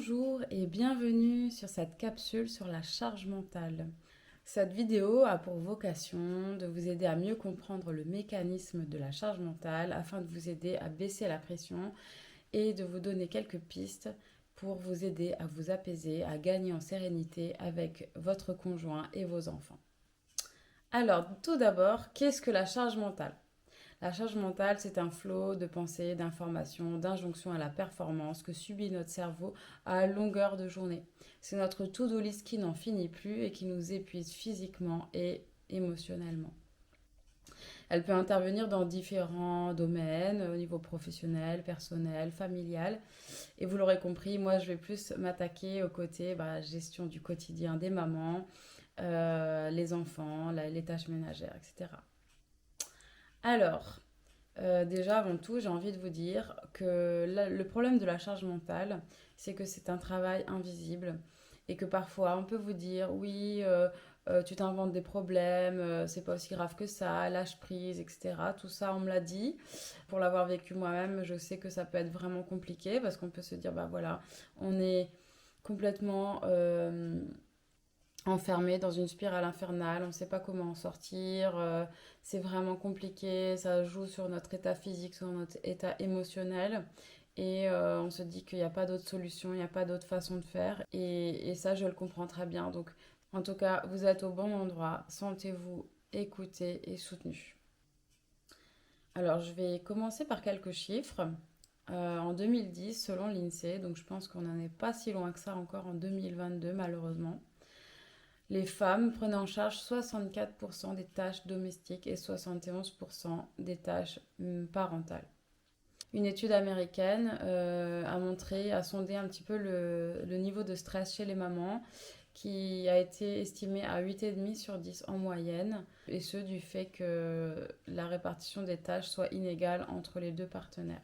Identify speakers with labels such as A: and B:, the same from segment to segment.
A: Bonjour et bienvenue sur cette capsule sur la charge mentale. Cette vidéo a pour vocation de vous aider à mieux comprendre le mécanisme de la charge mentale afin de vous aider à baisser la pression et de vous donner quelques pistes pour vous aider à vous apaiser, à gagner en sérénité avec votre conjoint et vos enfants. Alors, tout d'abord, qu'est-ce que la charge mentale? La charge mentale, c'est un flot de pensées, d'informations, d'injonctions à la performance que subit notre cerveau à longueur de journée. C'est notre to-do list qui n'en finit plus et qui nous épuise physiquement et émotionnellement. Elle peut intervenir dans différents domaines, au niveau professionnel, personnel, familial. Et vous l'aurez compris, moi je vais plus m'attaquer au côté gestion du quotidien des mamans, les enfants, les tâches ménagères, etc. Alors, déjà, avant tout, j'ai envie de vous dire que le problème de la charge mentale, c'est que c'est un travail invisible et que parfois on peut vous dire oui, tu t'inventes des problèmes, c'est pas aussi grave que ça, lâche prise, etc. Tout ça, on me l'a dit. Pour l'avoir vécu moi-même, je sais que ça peut être vraiment compliqué parce qu'on peut se dire bah voilà, on est complètement enfermé dans une spirale infernale, on ne sait pas comment en sortir, c'est vraiment compliqué, ça joue sur notre état physique, sur notre état émotionnel, et on se dit qu'il n'y a pas d'autre solution, il n'y a pas d'autre façon de faire, et ça je le comprends très bien. Donc en tout cas, vous êtes au bon endroit, sentez-vous écouté et soutenu. Alors je vais commencer par quelques chiffres. En 2010, selon l'INSEE, donc je pense qu'on n'en est pas si loin que ça encore en 2022 malheureusement, les femmes prenaient en charge 64% des tâches domestiques et 71% des tâches parentales. Une étude américaine a sondé un petit peu le niveau de stress chez les mamans, qui a été estimé à 8,5 sur 10 en moyenne, et ce du fait que la répartition des tâches soit inégale entre les deux partenaires.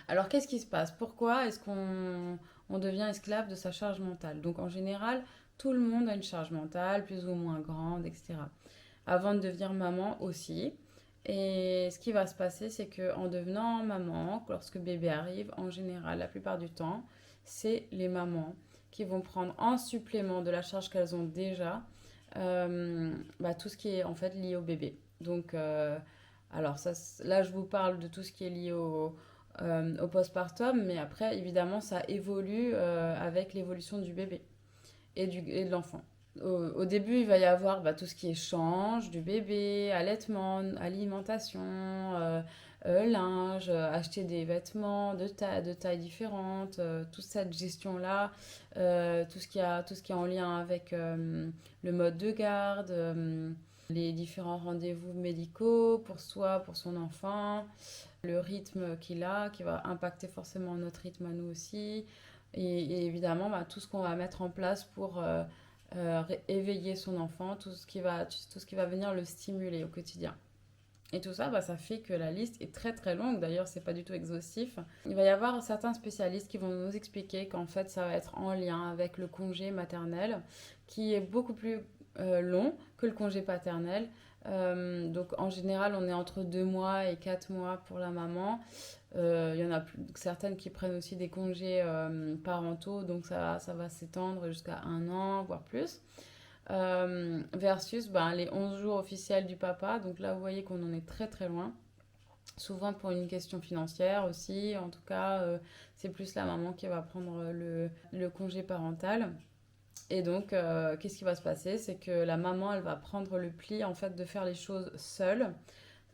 A: Alors qu'est-ce qui se passe? Pourquoi est-ce qu'on devient esclave de sa charge mentale? Donc en général, tout le monde a une charge mentale, plus ou moins grande, etc. Avant de devenir maman aussi. Et ce qui va se passer, c'est qu'en devenant maman, lorsque bébé arrive, en général, la plupart du temps, c'est les mamans qui vont prendre en supplément de la charge qu'elles ont déjà tout ce qui est en fait lié au bébé. Donc, alors ça, là, je vous parle de tout ce qui est lié au postpartum, mais après, évidemment, ça évolue avec l'évolution du bébé et de l'enfant. Au début, il va y avoir tout ce qui est change du bébé, allaitement, alimentation, linge, acheter des vêtements de tailles différentes, toute cette gestion-là, tout ce qui est en lien avec le mode de garde, les différents rendez-vous médicaux pour soi, pour son enfant, le rythme qu'il a, qui va impacter forcément notre rythme à nous aussi, et évidemment tout ce qu'on va mettre en place pour éveiller son enfant, tout ce qui va venir le stimuler au quotidien. Et tout ça, ça fait que la liste est très très longue. D'ailleurs, c'est pas du tout exhaustif. Il va y avoir certains spécialistes qui vont nous expliquer qu'en fait, ça va être en lien avec le congé maternel, qui est beaucoup plus long que le congé paternel. Donc en général, on est entre 2 mois et 4 mois pour la maman. Il y en a certaines qui prennent aussi des congés parentaux, donc ça va s'étendre jusqu'à 1 an, voire plus. Versus les 11 jours officiels du papa. Donc là, vous voyez qu'on en est très très loin. Souvent pour une question financière aussi. En tout cas, c'est plus la maman qui va prendre le congé parental. Et donc, qu'est-ce qui va se passer? C'est que la maman, elle va prendre le pli en fait de faire les choses seule.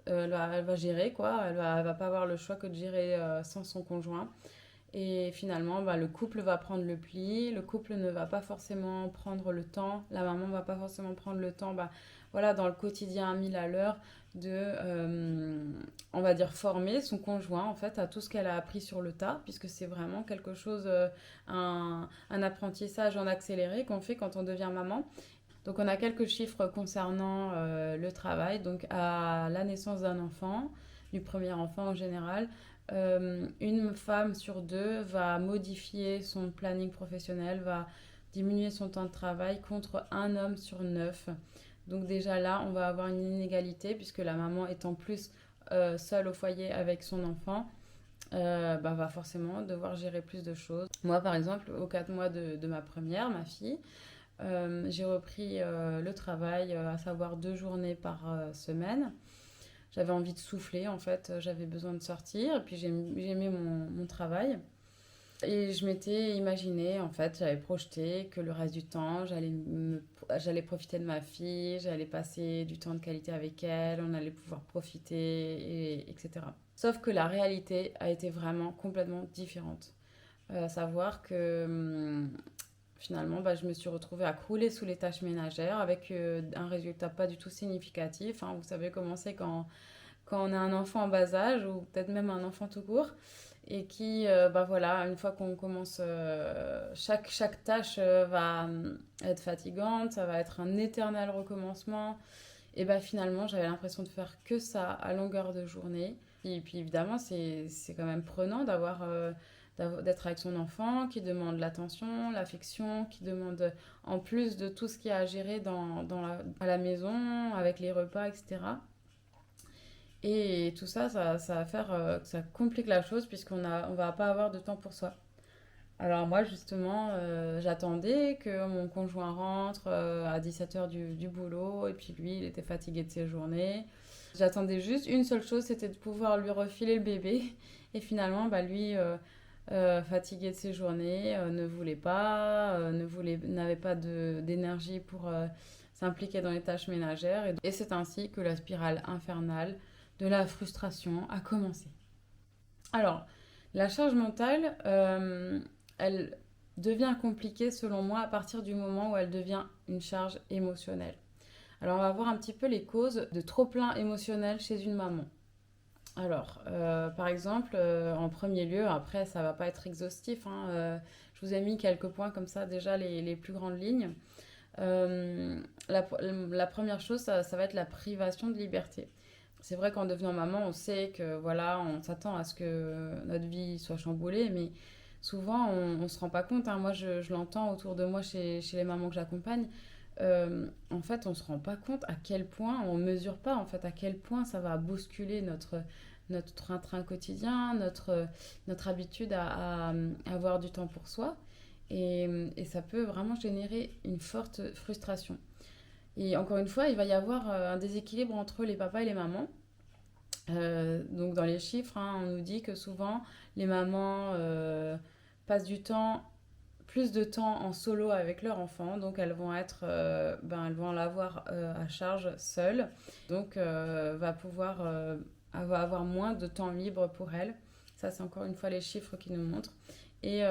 A: Elle va gérer quoi. Elle va pas avoir le choix que de gérer sans son conjoint. Et finalement, le couple va prendre le pli, le couple ne va pas forcément prendre le temps, la maman va pas forcément prendre le temps, voilà, dans le quotidien à 1000 à l'heure, on va dire, former son conjoint, en fait, à tout ce qu'elle a appris sur le tas, puisque c'est vraiment quelque chose, un apprentissage en accéléré qu'on fait quand on devient maman. Donc, on a quelques chiffres concernant le travail. Donc, à la naissance d'un enfant, du premier enfant en général, une femme sur deux va modifier son planning professionnel, va diminuer son temps de travail contre un homme sur 9. Donc déjà là, on va avoir une inégalité puisque la maman est en plus seule au foyer avec son enfant. va forcément devoir gérer plus de choses. Moi, par exemple, aux 4 mois de ma première, ma fille, j'ai repris le travail, à savoir 2 journées par semaine. J'avais envie de souffler, en fait, j'avais besoin de sortir, et puis j'aimais mon travail. Et je m'étais imaginé, en fait, j'avais projeté que le reste du temps, j'allais profiter de ma fille, j'allais passer du temps de qualité avec elle, on allait pouvoir profiter, etc. Sauf que la réalité a été vraiment complètement différente. À savoir que finalement, je me suis retrouvée à crouler sous les tâches ménagères avec un résultat pas du tout significatif, hein. Vous savez comment c'est quand on a un enfant en bas âge ou peut-être même un enfant tout court et qui, voilà, une fois qu'on commence, chaque tâche va être fatigante, ça va être un éternel recommencement. Et finalement, j'avais l'impression de faire que ça à longueur de journée. Et puis évidemment, c'est quand même prenant d'être avec son enfant qui demande l'attention, l'affection, qui demande, en plus de tout ce qu'il y a à gérer à la maison, avec les repas, etc. Et tout ça, ça va faire que ça complique la chose on va pas avoir de temps pour soi. Alors moi, justement, j'attendais que mon conjoint rentre à 17h du boulot, et puis lui, il était fatigué de ses journées. J'attendais juste une seule chose, c'était de pouvoir lui refiler le bébé. Et finalement, lui, fatigué de ses journées, ne voulait pas, n'avait pas d'énergie pour s'impliquer dans les tâches ménagères. Et c'est ainsi que la spirale infernale de la frustration a commencé. Alors, la charge mentale, elle devient compliquée selon moi à partir du moment où elle devient une charge émotionnelle. Alors, on va voir un petit peu les causes de trop-plein émotionnel chez une maman. Alors, par exemple, en premier lieu, après, ça va pas être exhaustif, hein, je vous ai mis quelques points comme ça, déjà les plus grandes lignes. La première chose, ça va être la privation de liberté. C'est vrai qu'en devenant maman, on sait que voilà, on s'attend à ce que notre vie soit chamboulée, mais souvent on ne se rend pas compte, hein. Moi, je l'entends autour de moi chez les mamans que j'accompagne. En fait, on ne se rend pas compte à quel point, on ne mesure pas en fait à quel point ça va bousculer notre train-train quotidien, notre habitude à avoir du temps pour soi. Et ça peut vraiment générer une forte frustration. Et encore une fois, il va y avoir un déséquilibre entre les papas et les mamans. Donc dans les chiffres, hein, on nous dit que souvent les mamans passent plus de temps en solo avec leur enfant, donc elles vont l'avoir à charge seules, donc va avoir moins de temps libre pour elles. Ça, c'est encore une fois les chiffres qui nous montrent. Et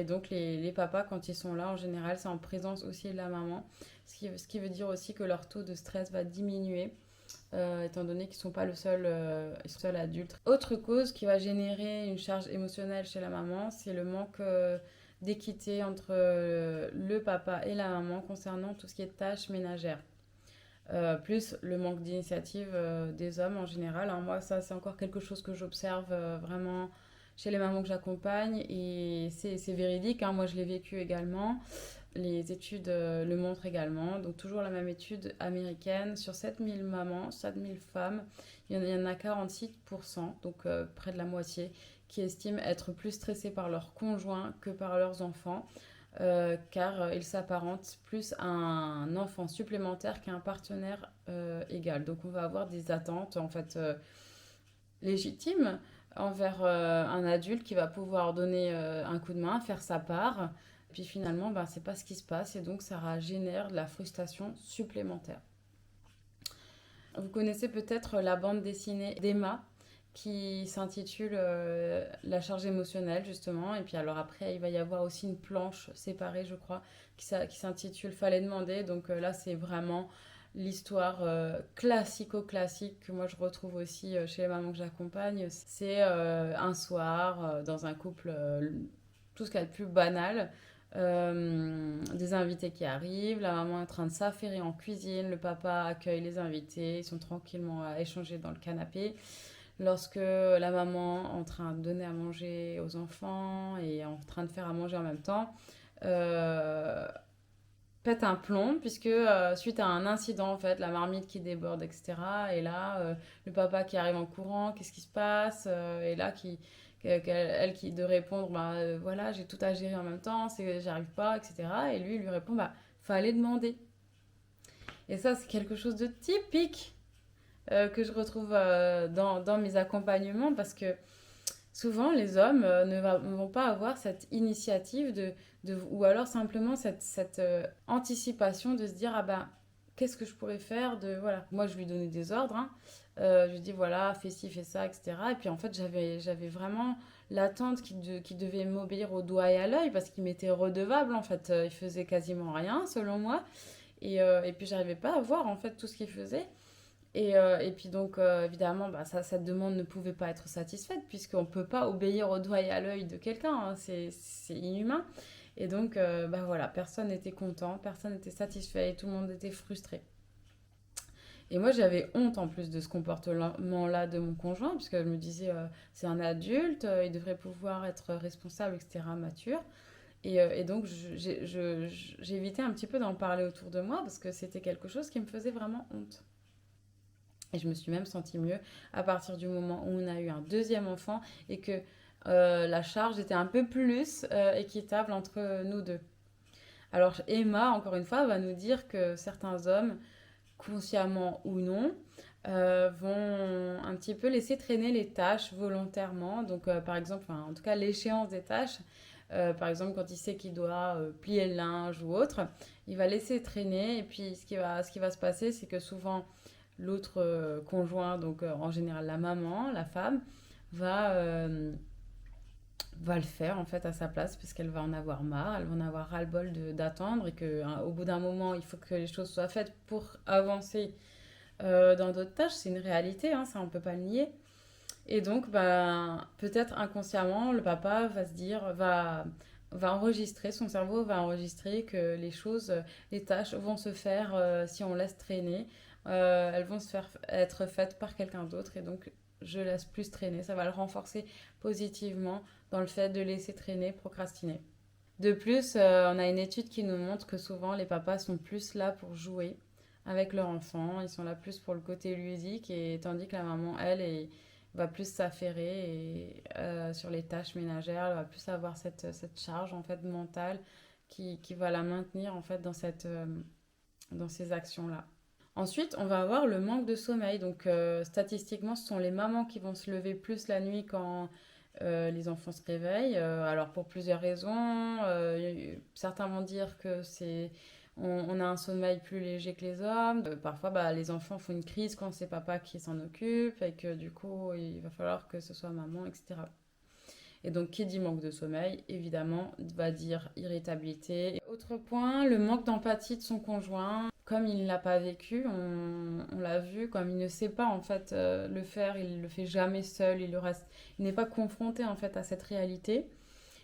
A: donc les papas, quand ils sont là, en général, c'est en présence aussi de la maman, ce qui veut dire aussi que leur taux de stress va diminuer. Étant donné qu'ils ne sont pas le seul adulte. Autre cause qui va générer une charge émotionnelle chez la maman, c'est le manque d'équité entre le papa et la maman concernant tout ce qui est tâches ménagères. Plus le manque d'initiative des hommes en général, hein. Moi, ça, c'est encore quelque chose que j'observe vraiment chez les mamans que j'accompagne et c'est véridique, hein. Moi, je l'ai vécu également. Les études le montrent également. Donc, toujours la même étude américaine. Sur 7000 mamans, 7000 femmes, il y en a 46%, donc près de la moitié, qui estiment être plus stressées par leur conjoint que par leurs enfants, car ils s'apparentent plus à un enfant supplémentaire qu'à un partenaire égal. Donc, on va avoir des attentes, en fait, légitimes envers un adulte qui va pouvoir donner un coup de main, faire sa part. Puis finalement, c'est pas ce qui se passe et donc ça génère de la frustration supplémentaire. Vous connaissez peut-être la bande dessinée d'Emma qui s'intitule La charge émotionnelle justement. Et puis alors après, il va y avoir aussi une planche séparée, je crois, qui s'intitule Fallait demander. Donc là, c'est vraiment l'histoire classico-classique que moi je retrouve aussi chez les mamans que j'accompagne. C'est un soir dans un couple, tout ce qu'il y a de plus banal. Des invités qui arrivent, la maman est en train de s'affairer en cuisine, le papa accueille les invités, ils sont tranquillement à échanger dans le canapé. Lorsque la maman est en train de donner à manger aux enfants et en train de faire à manger en même temps, euh, pète un plomb puisque suite à un incident en fait la marmite qui déborde, etc. Et là le papa qui arrive en courant, qu'est-ce qui se passe, et là qui elle qui de répondre, bah voilà, j'ai tout à gérer en même temps, j'arrive pas, etc. Et lui répond, bah fallait demander. Et ça, c'est quelque chose de typique que je retrouve dans mes accompagnements parce que souvent les hommes ne vont pas avoir cette initiative ou alors simplement cette anticipation de se dire ah ben qu'est-ce que je pourrais faire de voilà moi je lui donnais des ordres hein. Je lui dis voilà fais ci fais ça etc et puis en fait j'avais vraiment l'attente qui devait m'obéir au doigt et à l'œil parce qu'il m'était redevable en fait. Il faisait quasiment rien selon moi et puis j'arrivais pas à voir en fait tout ce qu'il faisait et puis donc, évidemment, bah, cette demande ne pouvait pas être satisfaite puisqu'on ne peut pas obéir au doigt et à l'œil de quelqu'un, hein, c'est inhumain. Et donc, bah, voilà, personne n'était content, personne n'était satisfait et tout le monde était frustré. Et moi, j'avais honte en plus de ce comportement-là de mon conjoint, parce que je me disais, c'est un adulte, il devrait pouvoir être responsable, etc., mature. Et donc, j'évitais un petit peu d'en parler autour de moi, parce que c'était quelque chose qui me faisait vraiment honte. Et je me suis même sentie mieux à partir du moment où on a eu un deuxième enfant et que la charge était un peu plus équitable entre nous deux. Alors Emma, encore une fois, va nous dire que certains hommes, consciemment ou non, vont un petit peu laisser traîner les tâches volontairement. Donc par exemple, enfin, en tout cas l'échéance des tâches, par exemple quand il sait qu'il doit plier le linge ou autre, il va laisser traîner et puis ce qui va se passer, c'est que souvent l'autre conjoint, donc en général la maman, la femme, va, euh, va le faire en fait à sa place parce qu'elle va en avoir marre, elle va en avoir ras-le-bol d'attendre et qu'au bout d'un moment il faut que les choses soient faites pour avancer dans d'autres tâches, c'est une réalité, hein, ça on peut pas le nier. Et donc ben, peut-être inconsciemment le papa va se dire, va enregistrer, son cerveau va enregistrer que les choses, les tâches vont se faire si on laisse traîner. Elles vont se faire être faites par quelqu'un d'autre et donc je laisse plus traîner. Ça va le renforcer positivement dans le fait de laisser traîner, procrastiner. De plus, on a une étude qui nous montre que souvent les papas sont plus là pour jouer avec leur enfant, ils sont là plus pour le côté ludique et tandis que la maman, va plus s'affairer sur les tâches ménagères, elle va plus avoir cette charge en fait mentale qui va la maintenir en fait dans ces actions-là. Ensuite, on va avoir le manque de sommeil. Donc, statistiquement, ce sont les mamans qui vont se lever plus la nuit quand les enfants se réveillent. Alors, pour plusieurs raisons. Certains vont dire que on a un sommeil plus léger que les hommes. Parfois, bah, les enfants font une crise quand c'est papa qui s'en occupe et que du coup, il va falloir que ce soit maman, etc. Et donc, qui dit manque de sommeil, évidemment, va dire irritabilité. Et autre point, le manque d'empathie de son conjoint. Comme il ne l'a pas vécu, on l'a vu, comme il ne sait pas en fait le faire, il le fait jamais seul, il n'est pas confronté en fait à cette réalité.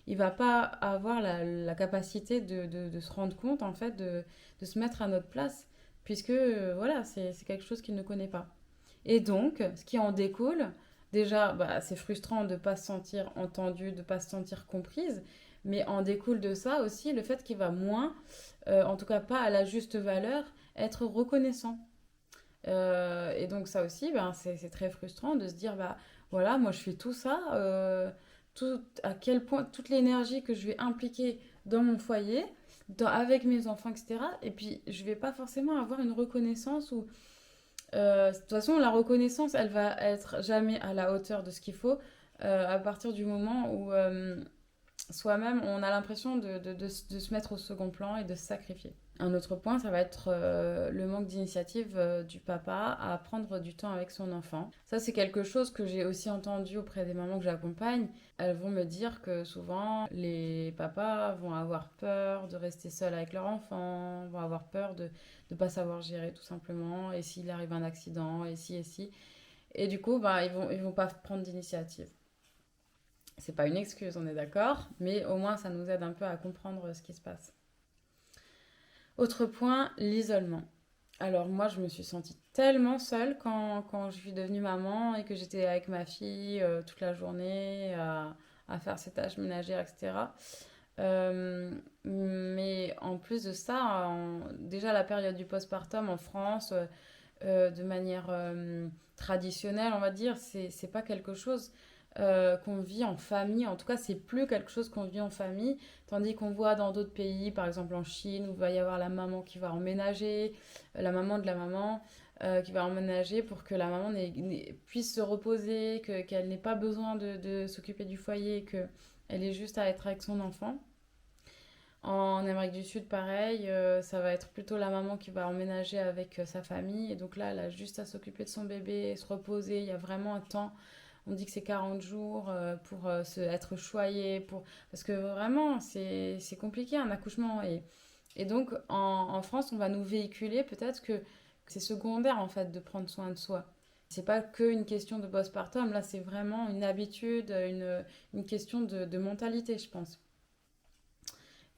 A: Il va pas avoir la capacité de se rendre compte en fait de se mettre à notre place, puisque voilà, c'est quelque chose qu'il ne connaît pas. Et donc, ce qui en découle, déjà, bah, c'est frustrant de ne pas se sentir entendu, de ne pas se sentir comprise, mais en découle de ça aussi le fait qu'il va moins, en tout cas pas à la juste valeur, être reconnaissant. Et donc ça aussi, ben, c'est très frustrant de se dire, bah voilà, moi je fais tout ça, à quel point toute l'énergie que je vais impliquer dans mon foyer, avec mes enfants, etc. Et puis je vais pas forcément avoir une reconnaissance ou de toute façon, la reconnaissance, elle va être jamais à la hauteur de ce qu'il faut à partir du moment où soi-même, on a l'impression de se mettre au second plan et de se sacrifier. Un autre point, ça va être le manque d'initiative du papa à prendre du temps avec son enfant. Ça, c'est quelque chose que j'ai aussi entendu auprès des mamans que j'accompagne. Elles vont me dire que souvent, les papas vont avoir peur de rester seuls avec leur enfant, vont avoir peur de ne pas savoir gérer tout simplement, et s'il arrive un accident, et si, et si. Et du coup, bah, ils vont pas prendre d'initiative. C'est pas une excuse, on est d'accord, mais au moins ça nous aide un peu à comprendre ce qui se passe. Autre point, l'isolement. Alors moi, je me suis sentie tellement seule quand je suis devenue maman et que j'étais avec ma fille toute la journée à faire ses tâches ménagères, etc. Mais en plus de ça, déjà la période du postpartum en France, de manière traditionnelle, on va dire, c'est pas quelque chose qu'on vit en famille. En tout cas, c'est plus quelque chose qu'on vit en famille, tandis qu'on voit dans d'autres pays, par exemple en Chine, où il va y avoir la maman qui va emménager, la maman de la maman qui va emménager pour que la maman puisse se reposer, qu'elle n'ait pas besoin de s'occuper du foyer, qu'elle ait juste à être avec son enfant. En Amérique du Sud, pareil, ça va être plutôt la maman qui va emménager avec sa famille. Et donc là, elle a juste à s'occuper de son bébé, se reposer. Il y a vraiment un temps. On dit que c'est 40 jours pour être choyé. Parce que vraiment, c'est compliqué un accouchement. Et donc, en France, on va nous véhiculer peut-être que c'est secondaire en fait de prendre soin de soi. C'est pas qu'une question de postpartum. Là, c'est vraiment une habitude, une question de mentalité, je pense.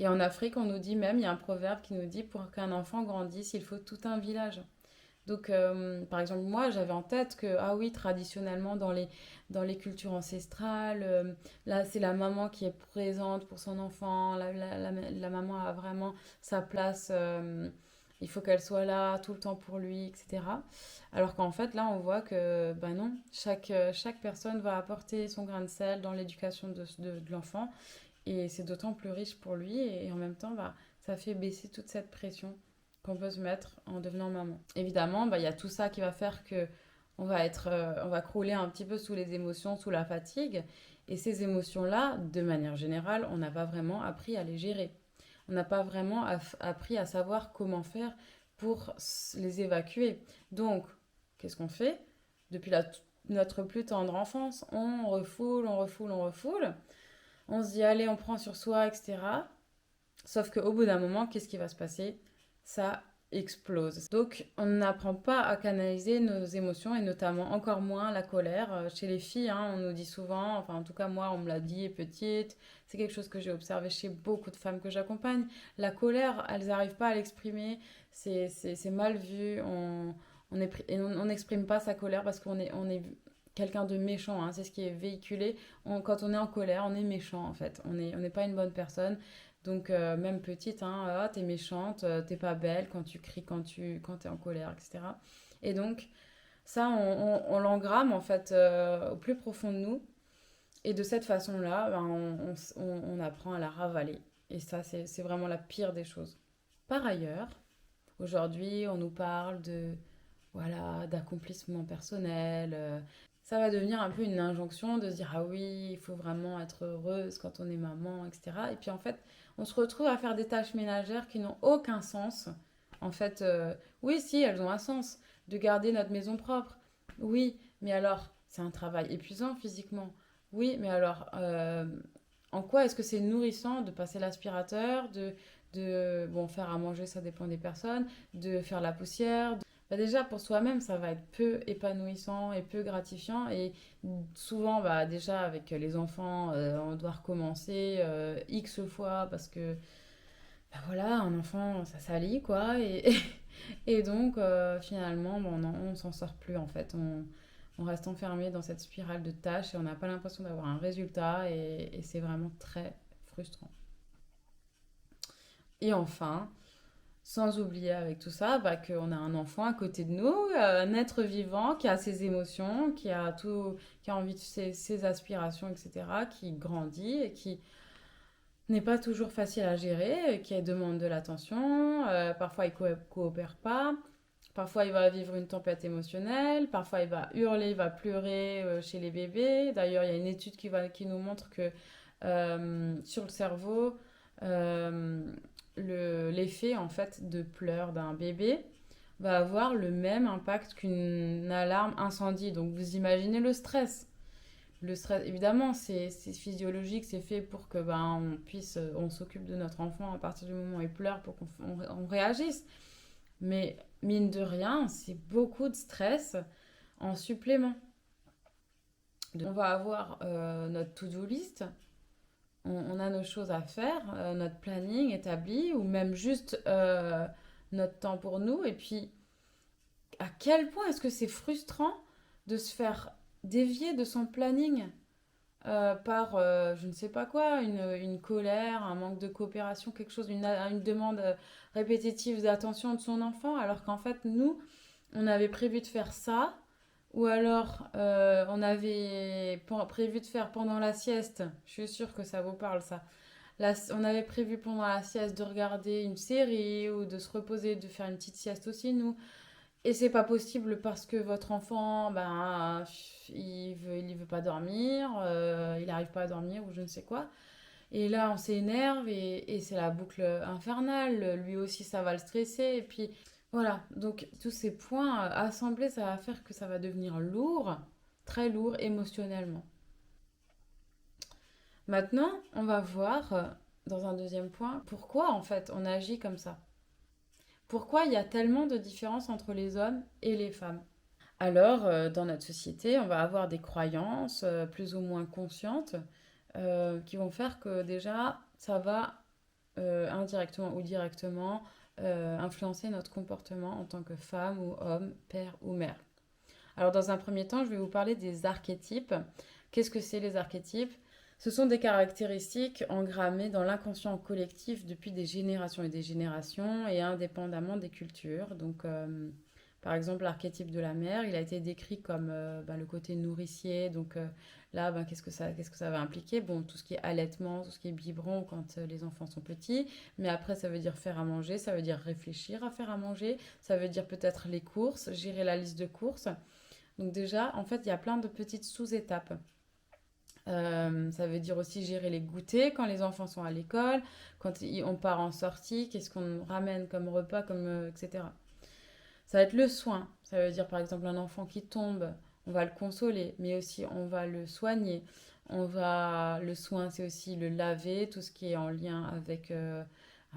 A: Et en Afrique, on nous dit même, il y a un proverbe qui nous dit pour qu'un enfant grandisse, il faut tout un village. Donc, par exemple, moi, j'avais en tête que, ah oui, traditionnellement, dans les cultures ancestrales, là, c'est la maman qui est présente pour son enfant, la maman a vraiment sa place, il faut qu'elle soit là tout le temps pour lui, etc. Alors qu'en fait, là, on voit que, ben non, chaque personne va apporter son grain de sel dans l'éducation de l'enfant. Et c'est d'autant plus riche pour lui et en même temps, bah, ça fait baisser toute cette pression qu'on peut se mettre en devenant maman. Évidemment, bah, il y a tout ça qui va faire que on va crouler un petit peu sous les émotions, sous la fatigue. Et ces émotions-là, de manière générale, on n'a pas vraiment appris à les gérer. On n'a pas vraiment appris à savoir comment faire pour les évacuer. Donc, qu'est-ce qu'on fait? Depuis notre plus tendre enfance, on refoule, on refoule, on refoule. On se dit, allez, on prend sur soi, etc. Sauf qu'au bout d'un moment, qu'est-ce qui va se passer? Ça explose. Donc, on n'apprend pas à canaliser nos émotions et notamment encore moins la colère. Chez les filles, hein, on nous dit souvent, enfin en tout cas moi, on me l'a dit petite, c'est quelque chose que j'ai observé chez beaucoup de femmes que j'accompagne. La colère, elles n'arrivent pas à l'exprimer, c'est mal vu, on n'exprime pas sa colère parce qu'on est quelqu'un de méchant, hein, c'est ce qui est véhiculé. Quand on est en colère, on est méchant en fait, on n'est pas une bonne personne. Donc, même petite, hein, ah, t'es méchante, t'es pas belle quand tu cries, quand t'es en colère, etc. Et donc, ça, on l'engramme en fait au plus profond de nous. Et de cette façon-là, ben, on apprend à la ravaler. Et ça, c'est vraiment la pire des choses. Par ailleurs, aujourd'hui, on nous parle voilà, d'accomplissement personnel. Ça va devenir un peu une injonction de se dire ah oui, il faut vraiment être heureuse quand on est maman, etc. Et puis en fait, on se retrouve à faire des tâches ménagères qui n'ont aucun sens. En fait, oui, si, elles ont un sens. De garder notre maison propre. Oui, mais alors, c'est un travail épuisant physiquement. Oui, mais alors, en quoi est-ce que c'est nourrissant de passer l'aspirateur, bon, faire à manger, ça dépend des personnes, de faire la poussière, bah déjà, pour soi-même, ça va être peu épanouissant et peu gratifiant. Et souvent, bah, déjà, avec les enfants, on doit recommencer X fois parce que, bah, voilà, un enfant, ça salit, quoi. Et donc, finalement, bon, on s'en sort plus, en fait. On reste enfermé dans cette spirale de tâches et on n'a pas l'impression d'avoir un résultat. Et c'est vraiment très frustrant. Et enfin, sans oublier avec tout ça bah, qu'on a un enfant à côté de nous, un être vivant qui a ses émotions, qui a envie de ses aspirations, etc., qui grandit et qui n'est pas toujours facile à gérer, qui demande de l'attention. Parfois, il coopère pas. Parfois, il va vivre une tempête émotionnelle. Parfois, il va hurler, il va pleurer chez les bébés. D'ailleurs, il y a une étude qui nous montre que sur le cerveau, euh, l'effet en fait de pleurs d'un bébé va avoir le même impact qu'une alarme incendie. Donc vous imaginez le stress. Le stress, évidemment, c'est physiologique, c'est fait pour que on s'occupe de notre enfant à partir du moment où il pleure pour qu'on réagisse. Mais mine de rien, c'est beaucoup de stress en supplément. On va avoir notre to-do list, on a nos choses à faire, notre planning établi, ou même juste notre temps pour nous. Et puis, à quel point est-ce que c'est frustrant de se faire dévier de son planning par je ne sais pas quoi, une colère, un manque de coopération, quelque chose, une demande répétitive d'attention de son enfant, alors qu'en fait, nous, on avait prévu de faire ça, Ou alors, on avait prévu de faire pendant la sieste, je suis sûre que ça vous parle ça. On avait prévu pendant la sieste de regarder une série ou de se reposer, de faire une petite sieste aussi, nous. Et c'est pas possible parce que votre enfant, ben, il veut pas dormir, il n'arrive pas à dormir ou je ne sais quoi. Et là, on s'énerve et c'est la boucle infernale. Lui aussi, ça va le stresser. Et puis, voilà. Donc, tous ces points assemblés, ça va faire que ça va devenir lourd, très lourd émotionnellement. Maintenant, on va voir, dans un deuxième point, pourquoi en fait on agit comme ça. Pourquoi il y a tellement de différences entre les hommes et les femmes. Alors, dans notre société, on va avoir des croyances plus ou moins conscientes qui vont faire que déjà, ça va indirectement ou directement influencer notre comportement en tant que femme ou homme, père ou mère. Alors, dans un premier temps, je vais vous parler des archétypes. Qu'est-ce que c'est les archétypes? Ce sont des caractéristiques engrammées dans l'inconscient collectif depuis des générations et des générations et indépendamment des cultures. Donc, par exemple, l'archétype de la mère, il a été décrit comme le côté nourricier. Donc là, qu'est-ce que ça va impliquer? Bon, tout ce qui est allaitement, tout ce qui est biberon quand les enfants sont petits. Mais après, ça veut dire faire à manger, ça veut dire réfléchir à faire à manger, ça veut dire peut-être les courses, gérer la liste de courses. Donc déjà, en fait, il y a plein de petites sous-étapes. Ça veut dire aussi gérer les goûters quand les enfants sont à l'école, quand on part en sortie, qu'est-ce qu'on ramène comme repas, etc. Ça va être le soin. Ça veut dire par exemple un enfant qui tombe, on va le consoler, mais aussi on va le soigner. Le soin, c'est aussi le laver, tout ce qui est en lien avec,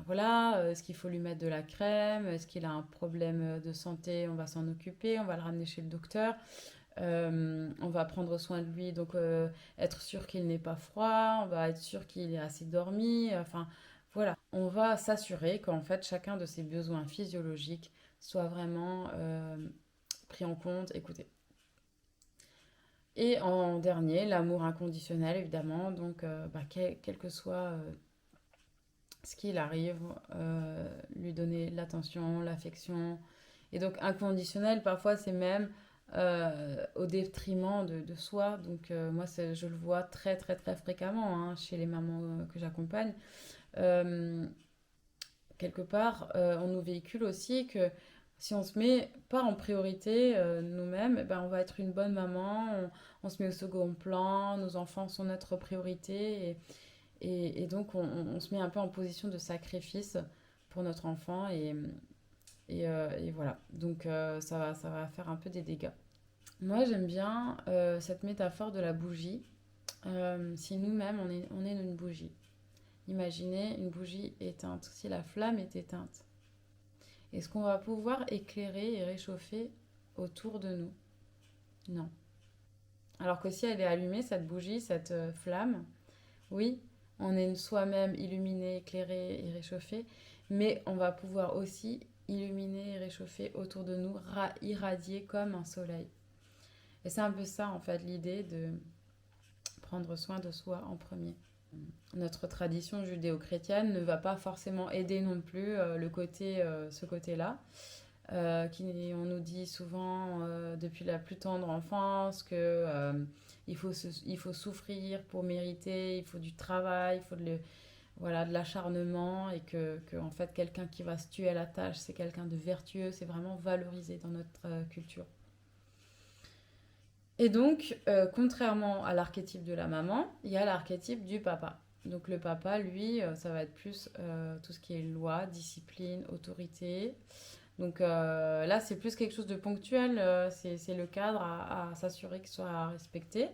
A: voilà, est-ce qu'il faut lui mettre de la crème, est-ce qu'il a un problème de santé, on va s'en occuper, on va le ramener chez le docteur. On va prendre soin de lui, donc être sûr qu'il n'ait pas froid, on va être sûr qu'il ait assez dormi, enfin voilà. On va s'assurer qu'en fait chacun de ses besoins physiologiques soit vraiment pris en compte, écouté. Et en dernier, l'amour inconditionnel, évidemment, donc quel que soit ce qu'il arrive, lui donner l'attention, l'affection. Et donc inconditionnel, parfois c'est même au détriment de soi. Donc moi, je le vois très très très fréquemment hein, chez les mamans que j'accompagne. Euh, Quelque part, on nous véhicule aussi que si on se met pas en priorité nous-mêmes, eh ben, on va être une bonne maman, on se met au second plan, nos enfants sont notre priorité et donc on se met un peu en position de sacrifice pour notre enfant et voilà. Donc ça va faire un peu des dégâts. Moi j'aime bien cette métaphore de la bougie. Si nous-mêmes on est une bougie, imaginez une bougie éteinte, si la flamme est éteinte. Est-ce qu'on va pouvoir éclairer et réchauffer autour de nous? Non. Alors que si elle est allumée, cette bougie, cette flamme, oui, on est soi-même illuminé, éclairé et réchauffé, mais on va pouvoir aussi illuminer et réchauffer autour de nous, irradier comme un soleil. Et c'est un peu ça, en fait, l'idée de prendre soin de soi en premier. Notre tradition judéo-chrétienne ne va pas forcément aider non plus ce côté-là. On nous dit souvent depuis la plus tendre enfance que il faut souffrir pour mériter, il faut du travail, il faut voilà, de l'acharnement et que en fait quelqu'un qui va se tuer à la tâche, c'est quelqu'un de vertueux, c'est vraiment valorisé dans notre culture. Et donc, contrairement à l'archétype de la maman, il y a l'archétype du papa. Donc le papa, lui, ça va être plus tout ce qui est loi, discipline, autorité. Donc là, c'est plus quelque chose de ponctuel, c'est le cadre à s'assurer qu'il soit respecté.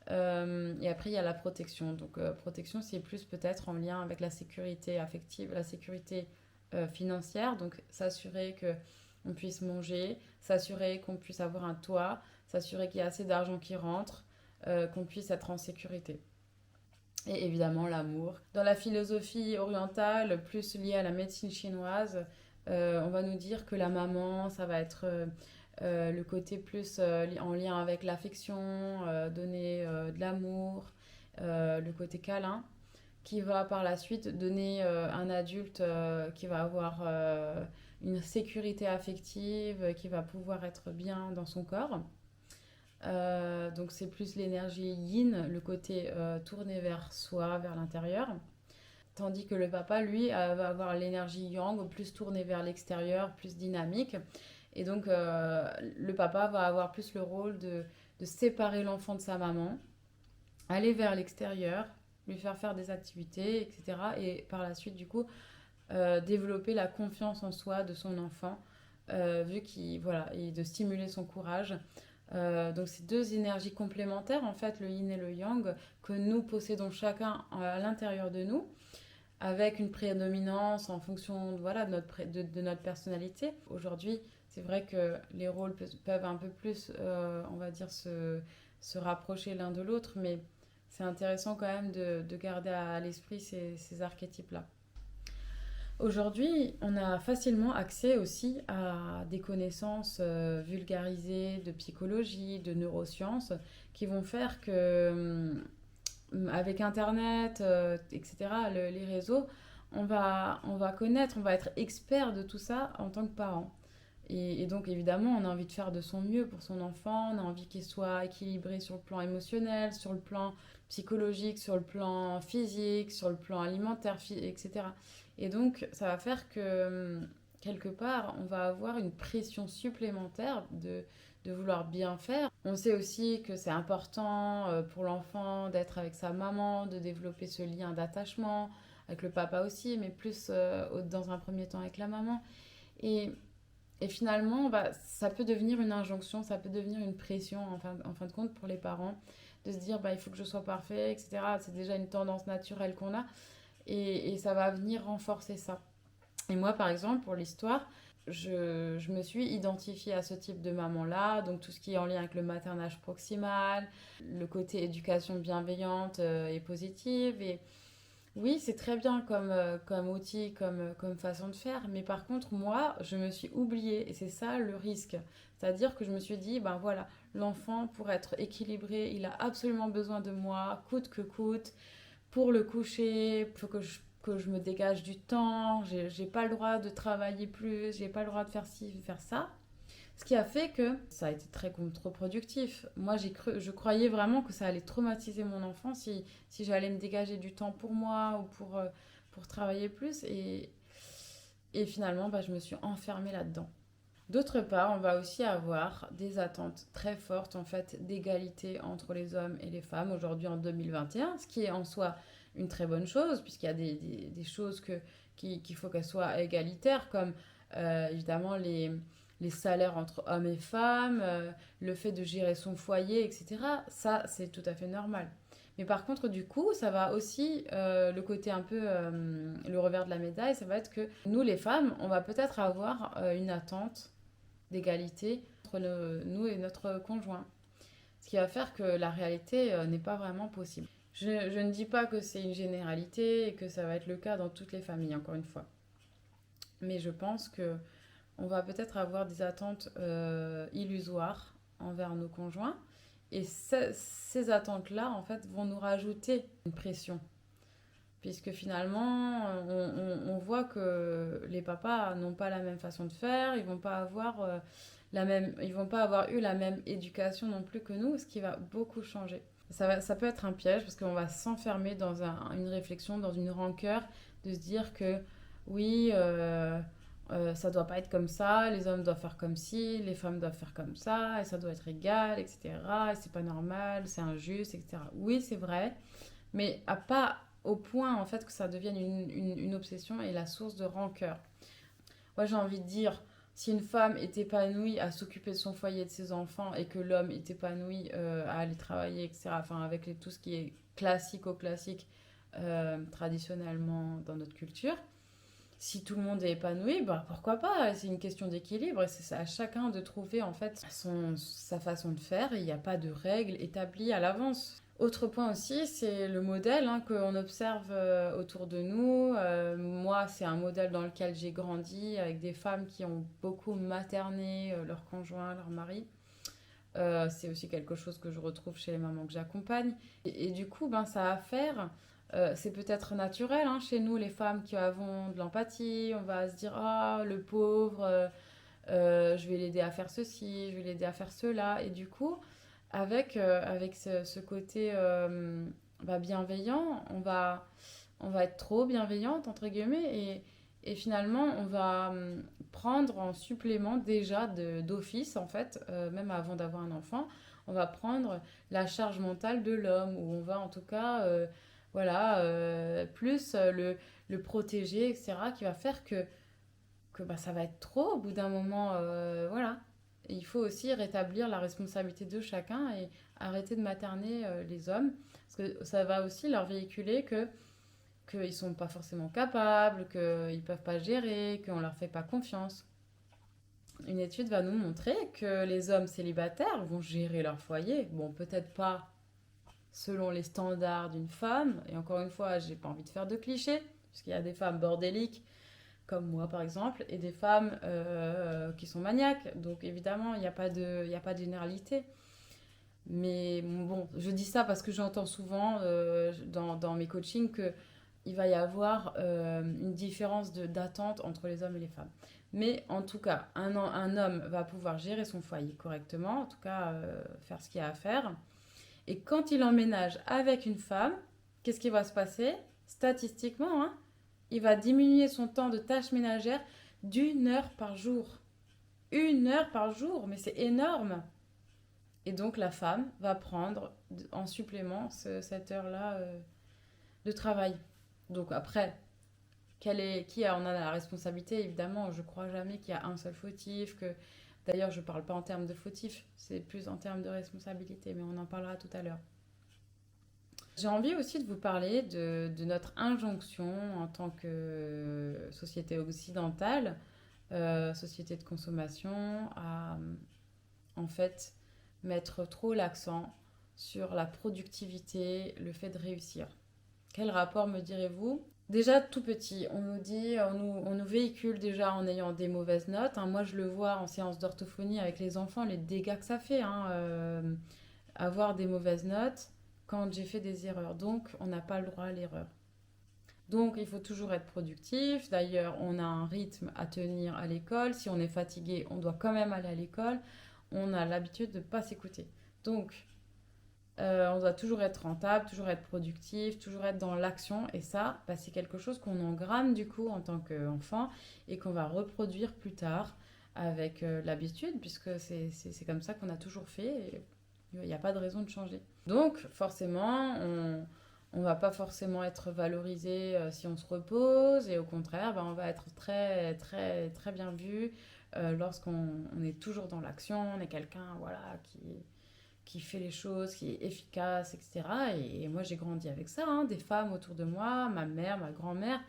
A: Et après, il y a la protection. Donc protection, c'est plus peut-être en lien avec la sécurité affective, la sécurité financière. Donc s'assurer que on puisse manger, s'assurer qu'on puisse avoir un toit, s'assurer qu'il y a assez d'argent qui rentre, qu'on puisse être en sécurité. Et évidemment l'amour. Dans la philosophie orientale, plus liée à la médecine chinoise, on va nous dire que la maman, ça va être le côté plus en lien avec l'affection, donner de l'amour, le côté câlin, qui va par la suite donner un adulte qui va avoir une sécurité affective, qui va pouvoir être bien dans son corps. Donc c'est plus l'énergie yin, le côté tourné vers soi, vers l'intérieur. Tandis que le papa, lui, va avoir l'énergie yang, plus tournée vers l'extérieur, plus dynamique. Et donc le papa va avoir plus le rôle de séparer l'enfant de sa maman, aller vers l'extérieur, lui faire faire des activités, etc. Et par la suite, du coup, développer la confiance en soi de son enfant, vu qu'il, voilà, et de stimuler son courage. Donc c'est deux énergies complémentaires, en fait, le yin et le yang, que nous possédons chacun à l'intérieur de nous, avec une prédominance en fonction voilà, de notre personnalité. Aujourd'hui, c'est vrai que les rôles peuvent un peu plus, on va dire, se rapprocher l'un de l'autre, mais c'est intéressant quand même de garder à l'esprit ces archétypes-là. Aujourd'hui, on a facilement accès aussi à des connaissances vulgarisées de psychologie, de neurosciences, qui vont faire que, avec Internet, etc., les réseaux, on va connaître, on va être expert de tout ça en tant que parent. Et donc, évidemment, on a envie de faire de son mieux pour son enfant, on a envie qu'il soit équilibré sur le plan émotionnel, sur le plan psychologique, sur le plan physique, sur le plan alimentaire, etc. Et donc, ça va faire que, quelque part, on va avoir une pression supplémentaire de vouloir bien faire. On sait aussi que c'est important pour l'enfant d'être avec sa maman, de développer ce lien d'attachement, avec le papa aussi, mais plus dans un premier temps avec la maman. Et et finalement, bah, ça peut devenir une injonction, ça peut devenir une pression en fin de compte pour les parents, de se dire bah, il faut que je sois parfait, etc. C'est déjà une tendance naturelle qu'on a et ça va venir renforcer ça. Et moi, par exemple, pour l'histoire, je me suis identifiée à ce type de maman-là, donc tout ce qui est en lien avec le maternage proximal, le côté éducation bienveillante et positive, et oui, c'est très bien comme outil, comme façon de faire, mais par contre, moi, je me suis oubliée, et c'est ça le risque. C'est-à-dire que je me suis dit, ben voilà, l'enfant, pour être équilibré, il a absolument besoin de moi, coûte que coûte, pour le coucher, il faut que je me dégage du temps, j'ai pas le droit de travailler plus, j'ai pas le droit de faire ci, de faire ça. Ce qui a fait que ça a été très contre-productif. Moi, je croyais vraiment que ça allait traumatiser mon enfant si j'allais me dégager du temps pour moi ou pour travailler plus. Et finalement, bah, je me suis enfermée là-dedans. D'autre part, on va aussi avoir des attentes très fortes en fait d'égalité entre les hommes et les femmes aujourd'hui en 2021, ce qui est en soi une très bonne chose puisqu'il y a des choses qu'il faut qu'elles soient égalitaires comme évidemment les salaires entre hommes et femmes, le fait de gérer son foyer, etc. Ça, c'est tout à fait normal. Mais par contre, du coup, ça va aussi, le côté un peu, le revers de la médaille, ça va être que nous, les femmes, on va peut-être avoir une attente d'égalité entre nous et notre conjoint. Ce qui va faire que la réalité n'est pas vraiment possible. Je ne dis pas que c'est une généralité et que ça va être le cas dans toutes les familles, encore une fois. Mais je pense que on va peut-être avoir des attentes illusoires envers nos conjoints. Et ces attentes-là, en fait, vont nous rajouter une pression. Puisque finalement, on voit que les papas n'ont pas la même façon de faire, ils vont pas avoir ils vont pas avoir eu la même éducation non plus que nous, ce qui va beaucoup changer. Ça peut être un piège parce qu'on va s'enfermer dans une réflexion, dans une rancœur, de se dire que oui, ça doit pas être comme ça, les hommes doivent faire comme ci, les femmes doivent faire comme ça, et ça doit être égal, etc. Et c'est pas normal, c'est injuste, etc. Oui, c'est vrai, mais à pas au point en fait que ça devienne une obsession et la source de rancœur. Moi j'ai envie de dire, si une femme est épanouie à s'occuper de son foyer et de ses enfants et que l'homme est épanoui à aller travailler, etc., enfin avec tout ce qui est classique traditionnellement dans notre culture, si tout le monde est épanoui, bah pourquoi pas? C'est une question d'équilibre et c'est à chacun de trouver en fait sa façon de faire et il n'y a pas de règles établies à l'avance. Autre point aussi, c'est le modèle qu'on observe autour de nous. Moi, c'est un modèle dans lequel j'ai grandi avec des femmes qui ont beaucoup materné leur conjoint, leur mari. C'est aussi quelque chose que je retrouve chez les mamans que j'accompagne. Et du coup, ben, ça a à faire. C'est peut-être naturel chez nous, les femmes qui avons de l'empathie. On va se dire, ah, le pauvre, je vais l'aider à faire ceci, je vais l'aider à faire cela. Et du coup, avec ce côté bienveillant, on va être trop bienveillante, entre guillemets, et finalement, on va prendre en supplément déjà d'office, en fait, même avant d'avoir un enfant, on va prendre la charge mentale de l'homme, ou on va en tout cas, voilà, plus le protéger, etc., qui va faire que ça va être trop au bout d'un moment, voilà. Et il faut aussi rétablir la responsabilité de chacun et arrêter de materner les hommes, parce que ça va aussi leur véhiculer qu'ils ne sont pas forcément capables, qu'ils ne peuvent pas gérer, qu'on ne leur fait pas confiance. Une étude va nous montrer que les hommes célibataires vont gérer leur foyer. Bon, peut-être pas selon les standards d'une femme, et encore une fois, j'ai pas envie de faire de clichés, parce qu'il y a des femmes bordéliques comme moi par exemple, et des femmes qui sont maniaques. Donc évidemment, il y a pas de généralité. Mais bon, je dis ça parce que j'entends souvent dans mes coachings que il va y avoir une différence d'attente entre les hommes et les femmes. Mais en tout cas, un homme va pouvoir gérer son foyer correctement, en tout cas faire ce qu'il y a à faire. Et quand il emménage avec une femme, qu'est-ce qui va se passer? Statistiquement, hein, il va diminuer son temps de tâches ménagères d'1 heure par jour. 1 heure par jour, mais c'est énorme. Et donc la femme va prendre en supplément cette heure-là de travail. Donc après, qui en a la responsabilité? Évidemment, je crois jamais qu'il y a un seul fautif. D'ailleurs, je ne parle pas en termes de fautif, c'est plus en termes de responsabilité, mais on en parlera tout à l'heure. J'ai envie aussi de vous parler de notre injonction en tant que société occidentale, société de consommation, à en fait mettre trop l'accent sur la productivité, le fait de réussir. Quel rapport me direz-vous? Déjà tout petit, on nous dit, on nous véhicule déjà en ayant des mauvaises notes, hein. Moi je le vois en séance d'orthophonie avec les enfants, les dégâts que ça fait, hein, avoir des mauvaises notes quand j'ai fait des erreurs. Donc on n'a pas le droit à l'erreur. Donc il faut toujours être productif. D'ailleurs, on a un rythme à tenir à l'école. Si on est fatigué, on doit quand même aller à l'école. On a l'habitude de ne pas s'écouter. Donc on doit toujours être rentable, toujours être productif, toujours être dans l'action. Et ça, c'est quelque chose qu'on engramme du coup en tant qu'enfant et qu'on va reproduire plus tard avec l'habitude, puisque c'est comme ça qu'on a toujours fait. Et il n'y a pas de raison de changer. Donc forcément, on va pas forcément être valorisé si on se repose, et au contraire, on va être très, très, très bien vu lorsqu'on est toujours dans l'action, on est quelqu'un voilà, qui fait les choses, qui est efficace, etc. Et moi, j'ai grandi avec ça, hein, des femmes autour de moi, ma mère, ma grand-mère,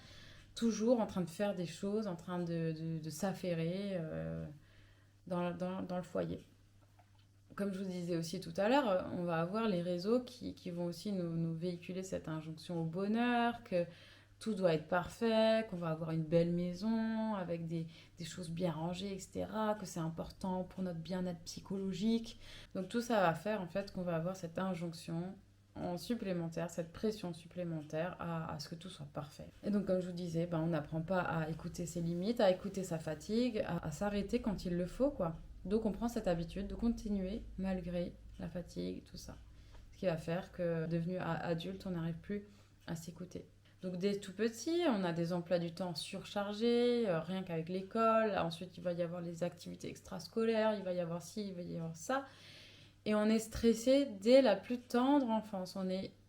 A: toujours en train de faire des choses, en train de s'affairer dans le foyer. Comme je vous disais aussi tout à l'heure, on va avoir les réseaux qui vont aussi nous véhiculer cette injonction au bonheur, que tout doit être parfait, qu'on va avoir une belle maison avec des choses bien rangées, etc., que c'est important pour notre bien-être psychologique. Donc tout ça va faire en fait qu'on va avoir cette injonction en supplémentaire, cette pression supplémentaire à ce que tout soit parfait. Et donc comme je vous disais, on n'apprend pas à écouter ses limites, à écouter sa fatigue, à s'arrêter quand il le faut, quoi. Donc on prend cette habitude de continuer malgré la fatigue, tout ça. Ce qui va faire que devenu adulte, on n'arrive plus à s'écouter. Donc dès tout petit, on a des emplois du temps surchargés, rien qu'avec l'école. Ensuite, il va y avoir les activités extrascolaires, il va y avoir ci, il va y avoir ça. Et on est stressé dès la plus tendre enfance.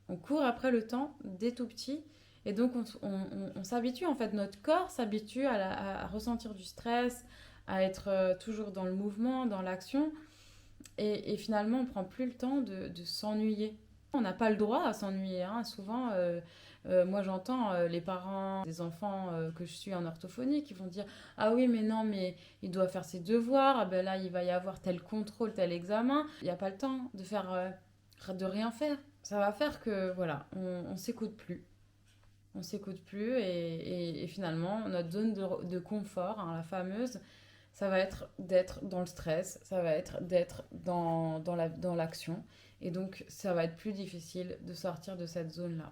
A: On court après le temps dès tout petit. Et donc on s'habitue, en fait, notre corps s'habitue à ressentir du stress, à être toujours dans le mouvement, dans l'action. Et finalement, on ne prend plus le temps de s'ennuyer. On n'a pas le droit à s'ennuyer, hein. Souvent, moi j'entends les parents des enfants que je suis en orthophonie qui vont dire: ah oui, mais non, mais il doit faire ses devoirs, ah ben là il va y avoir tel contrôle, tel examen. Il n'y a pas le temps de faire, de rien faire. Ça va faire que voilà, on s'écoute plus. On s'écoute plus et finalement, notre zone de confort, hein, la fameuse, ça va être d'être dans le stress, ça va être d'être dans l'action. Et donc, ça va être plus difficile de sortir de cette zone-là.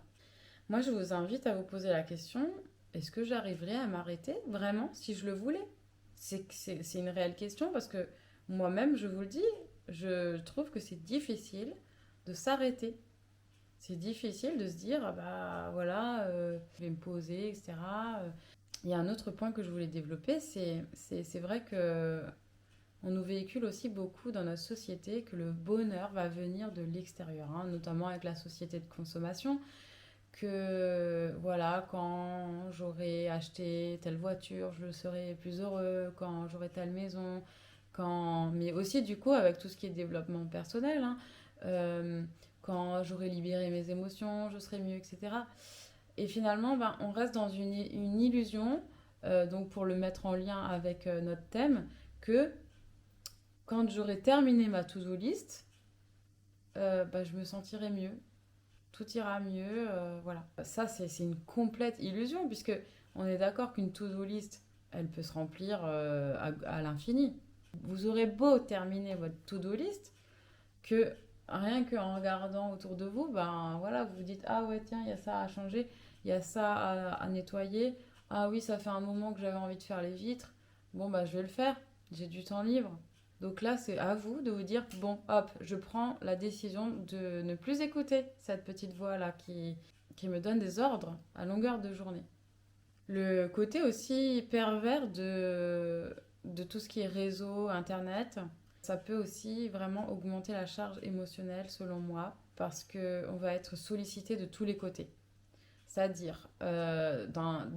A: Moi, je vous invite à vous poser la question, est-ce que j'arriverais à m'arrêter vraiment si je le voulais? C'est une réelle question parce que moi-même, je vous le dis, je trouve que c'est difficile de s'arrêter. C'est difficile de se dire, ah bah voilà, je vais me poser, etc. Il y a un autre point que je voulais développer, c'est vrai que on nous véhicule aussi beaucoup dans notre société que le bonheur va venir de l'extérieur, hein, notamment avec la société de consommation, que voilà, quand j'aurai acheté telle voiture, je serai plus heureux, quand j'aurai telle maison, mais aussi du coup avec tout ce qui est développement personnel, hein, euh, quand j'aurai libéré mes émotions, je serai mieux, etc. Et finalement, ben, on reste dans une illusion, donc pour le mettre en lien avec notre thème, que quand j'aurai terminé ma to-do list, bah, je me sentirai mieux, tout ira mieux, voilà. Ça, c'est une complète illusion, puisque on est d'accord qu'une to-do list, elle peut se remplir à l'infini. Vous aurez beau terminer votre to-do list, que rien qu'en regardant autour de vous, ben voilà, vous vous dites, ah ouais, tiens, il y a ça à changer, il y a ça à nettoyer, ah oui, ça fait un moment que j'avais envie de faire les vitres, bon, bah je vais le faire, j'ai du temps libre. Donc là, c'est à vous de vous dire, bon, hop, je prends la décision de ne plus écouter cette petite voix-là qui me donne des ordres à longueur de journée. Le côté aussi pervers de tout ce qui est réseau, internet, ça peut aussi vraiment augmenter la charge émotionnelle selon moi parce qu'on va être sollicité de tous les côtés. C'est-à-dire,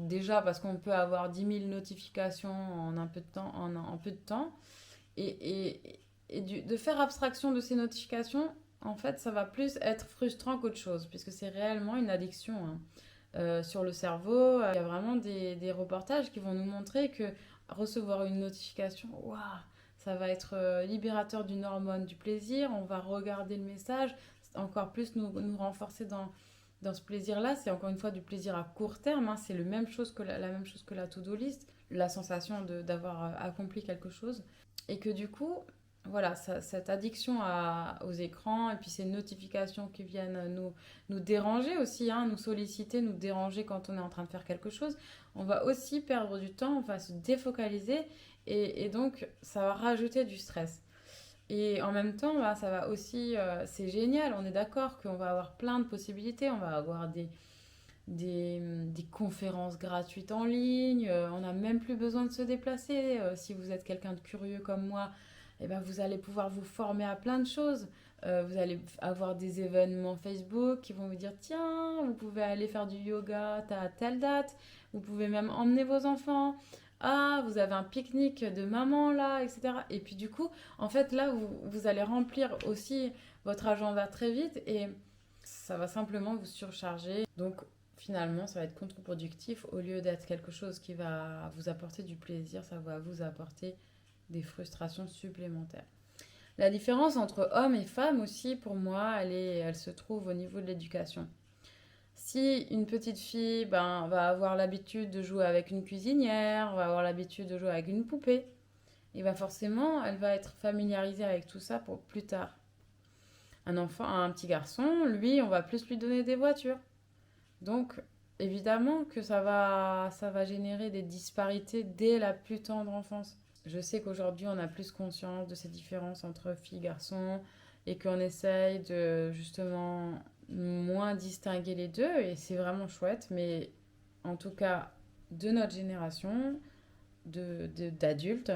A: déjà parce qu'on peut avoir 10 000 notifications en un peu de temps, en peu de temps de faire abstraction de ces notifications, en fait, ça va plus être frustrant qu'autre chose puisque c'est réellement une addiction, hein. Sur le cerveau. Il y a vraiment des reportages qui vont nous montrer que recevoir une notification, waouh, ça va être libérateur d'une hormone du plaisir. On va regarder le message, encore plus nous renforcer dans ce plaisir-là. C'est encore une fois du plaisir à court terme, hein. C'est la même chose que la to-do list, la sensation d'avoir accompli quelque chose. Et que du coup, voilà, cette addiction aux écrans et puis ces notifications qui viennent nous déranger aussi, hein, nous solliciter, nous déranger quand on est en train de faire quelque chose, on va aussi perdre du temps, on va se défocaliser et donc ça va rajouter du stress. Et en même temps, bah, ça va aussi, c'est génial, on est d'accord qu'on va avoir plein de possibilités, on va avoir des conférences gratuites en ligne, on n'a même plus besoin de se déplacer. Si vous êtes quelqu'un de curieux comme moi, eh ben, vous allez pouvoir vous former à plein de choses. Vous allez avoir des événements Facebook qui vont vous dire, tiens, vous pouvez aller faire du yoga à telle date, vous pouvez même emmener vos enfants. Ah, vous avez un pique-nique de maman là, etc. Et puis du coup, en fait, là, vous allez remplir aussi votre agenda très vite et ça va simplement vous surcharger. Donc, finalement, ça va être contre-productif. Au lieu d'être quelque chose qui va vous apporter du plaisir, ça va vous apporter des frustrations supplémentaires. La différence entre hommes et femmes aussi, pour moi, elle se trouve au niveau de l'éducation. Si une petite fille va avoir l'habitude de jouer avec une cuisinière, va avoir l'habitude de jouer avec une poupée, et forcément, elle va être familiarisée avec tout ça pour plus tard. Un petit garçon, lui, on va plus lui donner des voitures. Donc, évidemment que ça va générer des disparités dès la plus tendre enfance. Je sais qu'aujourd'hui, on a plus conscience de ces différences entre filles et garçons et qu'on essaye de justement moins distinguer les deux et c'est vraiment chouette. Mais en tout cas, de notre génération d'adultes,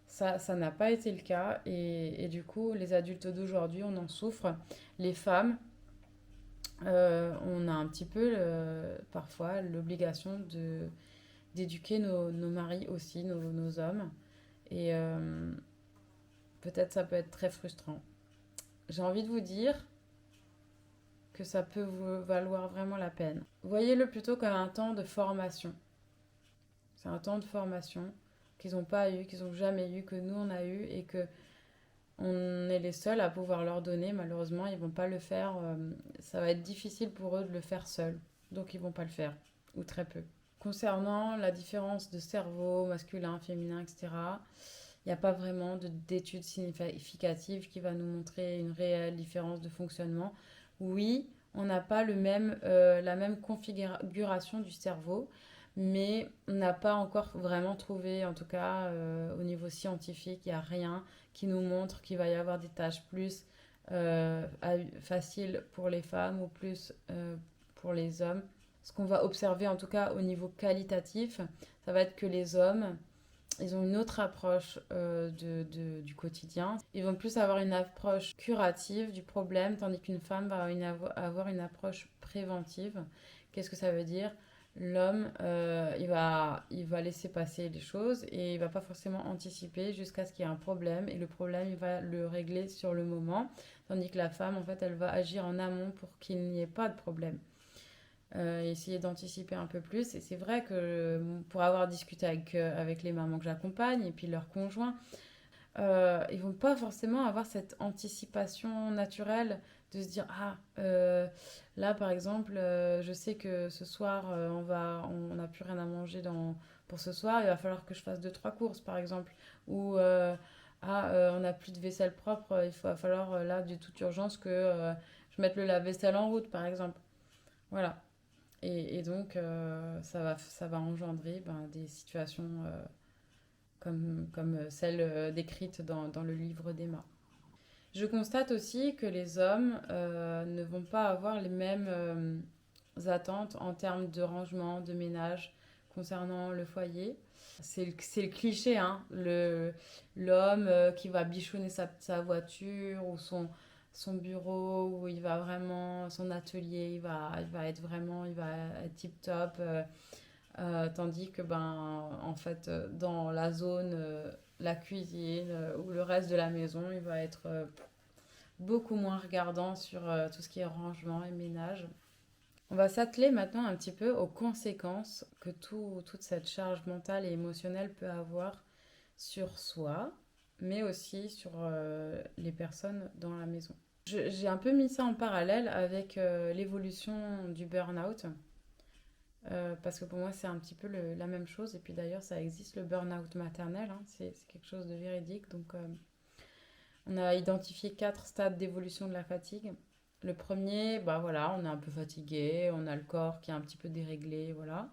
A: ça n'a pas été le cas et du coup, les adultes d'aujourd'hui, on en souffre. Les femmes, on a un petit peu parfois l'obligation d'éduquer nos maris aussi, nos hommes. Et peut-être ça peut être très frustrant. J'ai envie de vous dire que ça peut vous valoir vraiment la peine. Voyez-le plutôt comme un temps de formation. C'est un temps de formation qu'ils n'ont pas eu, qu'ils n'ont jamais eu, que nous on a eu et que on est les seuls à pouvoir leur donner. Malheureusement, ils ne vont pas le faire. Ça va être difficile pour eux de le faire seuls. Donc ils ne vont pas le faire, ou très peu. Concernant la différence de cerveau masculin, féminin, etc., il n'y a pas vraiment d'études significatives qui va nous montrer une réelle différence de fonctionnement. Oui, on n'a pas la même configuration du cerveau, mais on n'a pas encore vraiment trouvé, en tout cas au niveau scientifique, il n'y a rien qui nous montre qu'il va y avoir des tâches plus faciles pour les femmes ou plus pour les hommes. Ce qu'on va observer, en tout cas au niveau qualitatif, ça va être que les hommes, ils ont une autre approche du quotidien. Ils vont plus avoir une approche curative du problème, tandis qu'une femme va avoir une approche préventive. Qu'est-ce que ça veut dire? L'homme, il va laisser passer les choses et il va pas forcément anticiper jusqu'à ce qu'il y ait un problème. Et le problème, il va le régler sur le moment. Tandis que la femme, en fait, elle va agir en amont pour qu'il n'y ait pas de problème. Essayer d'anticiper un peu plus. Et c'est vrai que pour avoir discuté avec les mamans que j'accompagne et puis leurs conjoints, ils vont pas forcément avoir cette anticipation naturelle de se dire ah là par exemple je sais que ce soir on n'a plus rien à manger pour ce soir, il va falloir que je fasse deux trois courses par exemple, ou on n'a plus de vaisselle propre, va falloir là de toute urgence que je mette le lave-vaisselle en route par exemple, voilà. Et donc ça va engendrer des situations comme celle décrite dans le livre d'Emma. Je constate aussi que les hommes ne vont pas avoir les mêmes attentes en termes de rangement, de ménage concernant le foyer. C'est le cliché, hein, l'homme qui va bichonner sa voiture ou son bureau, où il va vraiment, son atelier, il va être vraiment, il va être tip top. Tandis que, en fait, dans la zone, la cuisine ou le reste de la maison, il va être beaucoup moins regardant sur tout ce qui est rangement et ménage. On va s'atteler maintenant un petit peu aux conséquences que toute cette charge mentale et émotionnelle peut avoir sur soi, mais aussi sur les personnes dans la maison. J'ai un peu mis ça en parallèle avec l'évolution du burn-out. Parce que pour moi, c'est un petit peu la même chose. Et puis d'ailleurs, ça existe le burn-out maternel. Hein, c'est quelque chose de véridique. Donc, on a identifié 4 stades d'évolution de la fatigue. Le premier, voilà, on est un peu fatigué, on a le corps qui est un petit peu déréglé, voilà.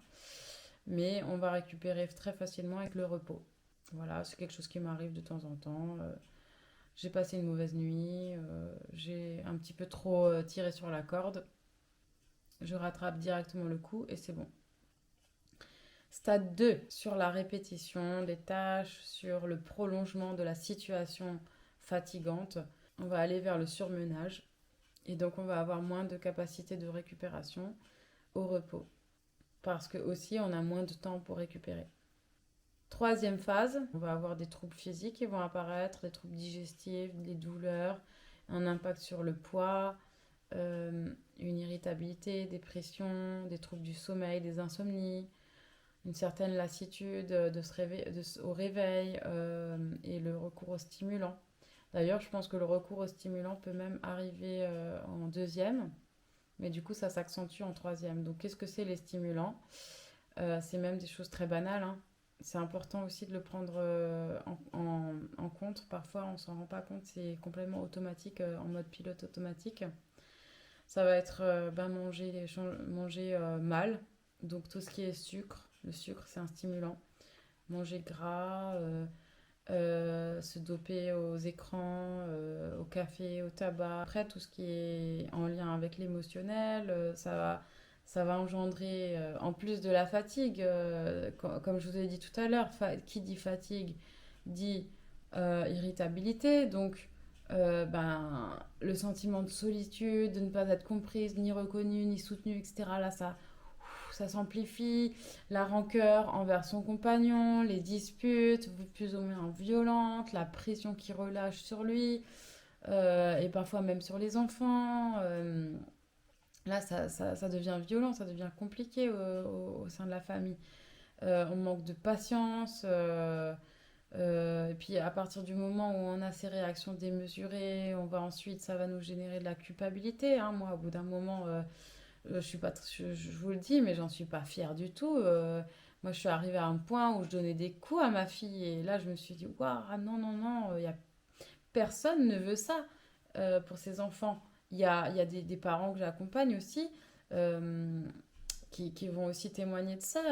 A: Mais on va récupérer très facilement avec le repos. Voilà, c'est quelque chose qui m'arrive de temps en temps. J'ai passé une mauvaise nuit, j'ai un petit peu trop tiré sur la corde. Je rattrape directement le coup et c'est bon. Stade 2, sur la répétition des tâches, sur le prolongement de la situation fatigante, on va aller vers le surmenage et donc on va avoir moins de capacité de récupération au repos parce que aussi on a moins de temps pour récupérer. Troisième phase, on va avoir des troubles physiques qui vont apparaître, des troubles digestifs, des douleurs, un impact sur le poids, une irritabilité, dépression, des troubles du sommeil, des insomnies, une certaine lassitude au réveil et le recours aux stimulants. D'ailleurs, je pense que le recours aux stimulants peut même arriver en deuxième, mais du coup, ça s'accentue en troisième. Donc, qu'est-ce que c'est les stimulants? C'est même des choses très banales, hein. C'est important aussi de le prendre en compte. Parfois, on ne s'en rend pas compte, c'est complètement automatique, en mode pilote automatique. Ça va être manger mal, donc tout ce qui est sucre. Le sucre, c'est un stimulant. Manger gras, se doper aux écrans, au café, au tabac. Après, tout ce qui est en lien avec l'émotionnel, ça va engendrer, en plus de la fatigue, comme je vous ai dit tout à l'heure, qui dit fatigue dit irritabilité. Donc, le sentiment de solitude, de ne pas être comprise, ni reconnue, ni soutenue, etc. Là, ça s'amplifie, la rancœur envers son compagnon, les disputes plus ou moins violentes, la pression qui relâche sur lui, et parfois même sur les enfants. Là, ça devient violent, ça devient compliqué au sein de la famille. On manque de patience. Et puis à partir du moment où on a ces réactions démesurées, ça va nous générer de la culpabilité, hein. Moi, au bout d'un moment, je suis pas, je vous le dis, mais j'en suis pas fière du tout. Moi, je suis arrivée à un point où je donnais des coups à ma fille et là, je me suis dit, waouh, ah non, non, non, personne ne veut ça pour ses enfants. Il y a des parents que j'accompagne aussi. qui vont aussi témoigner de ça.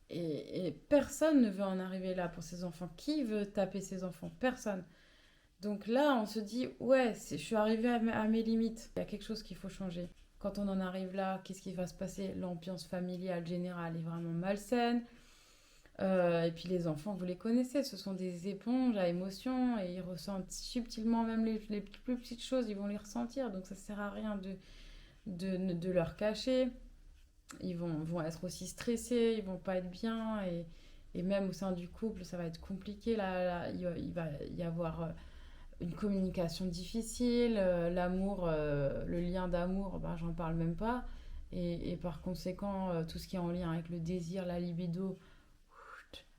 A: Et personne ne veut en arriver là pour ses enfants. Qui veut taper ses enfants? Personne. Donc là, on se dit, ouais, je suis arrivée à mes limites. Il y a quelque chose qu'il faut changer. Quand on en arrive là, qu'est-ce qui va se passer? L'ambiance familiale générale est vraiment malsaine. Et puis les enfants, vous les connaissez, ce sont des éponges à émotions et ils ressentent subtilement même les plus petites choses, ils vont les ressentir. Donc ça sert à rien de leur cacher. Ils vont être aussi stressés, ils vont pas être bien et même au sein du couple, ça va être compliqué. Là, il va y avoir une communication difficile, l'amour, le lien d'amour, ben, j'en parle même pas. Et par conséquent, tout ce qui est en lien avec le désir, la libido,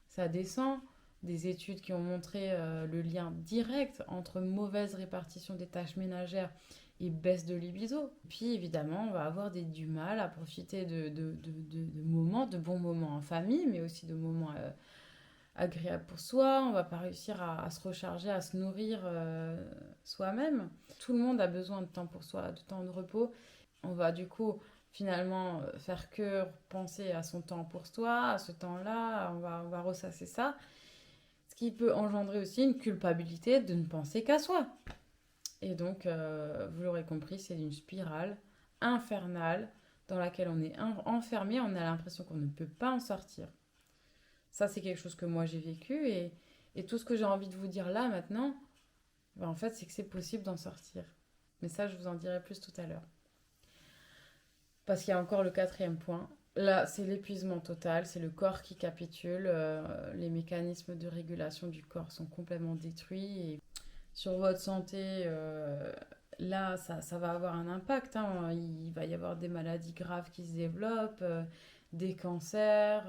A: ça descend. Des études qui ont montré le lien direct entre mauvaise répartition des tâches ménagères et baisse de libido. Puis évidemment, on va avoir du mal à profiter de moments, de bons moments en famille, mais aussi de moments agréables pour soi. On va pas réussir à se recharger, à se nourrir soi-même. Tout le monde a besoin de temps pour soi, de temps de repos. On va du coup finalement faire que penser à son temps pour soi, à ce temps-là, on va ressasser ça. Ce qui peut engendrer aussi une culpabilité de ne penser qu'à soi. Et donc, vous l'aurez compris, c'est une spirale infernale dans laquelle on est enfermé, on a l'impression qu'on ne peut pas en sortir. Ça, c'est quelque chose que moi j'ai vécu et tout ce que j'ai envie de vous dire là maintenant, ben, en fait, c'est que c'est possible d'en sortir. Mais ça, je vous en dirai plus tout à l'heure. Parce qu'il y a encore le quatrième point. Là, c'est l'épuisement total, c'est le corps qui capitule, les mécanismes de régulation du corps sont complètement détruits et sur votre santé, là, ça va avoir un impact, hein. Il va y avoir des maladies graves qui se développent, des cancers,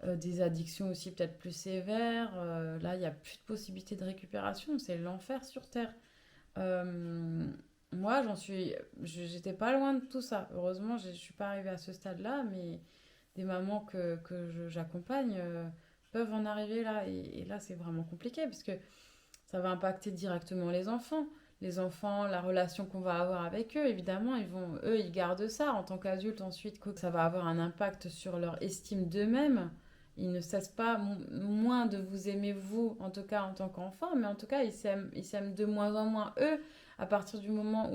A: des addictions aussi peut-être plus sévères. Là, il n'y a plus de possibilité de récupération, c'est l'enfer sur Terre. Euh, Moi, j'étais pas loin de tout ça. Heureusement, je suis pas arrivée à ce stade-là, mais des mamans j'accompagne peuvent en arriver là. Et là, c'est vraiment compliqué parce que ça va impacter directement les enfants. Les enfants, la relation qu'on va avoir avec eux, évidemment, ils gardent ça en tant qu'adultes ensuite, que ça va avoir un impact sur leur estime d'eux-mêmes. Ils ne cessent pas moins de vous aimer vous, en tout cas en tant qu'enfant, mais en tout cas, ils s'aiment de moins en moins eux, à partir du moment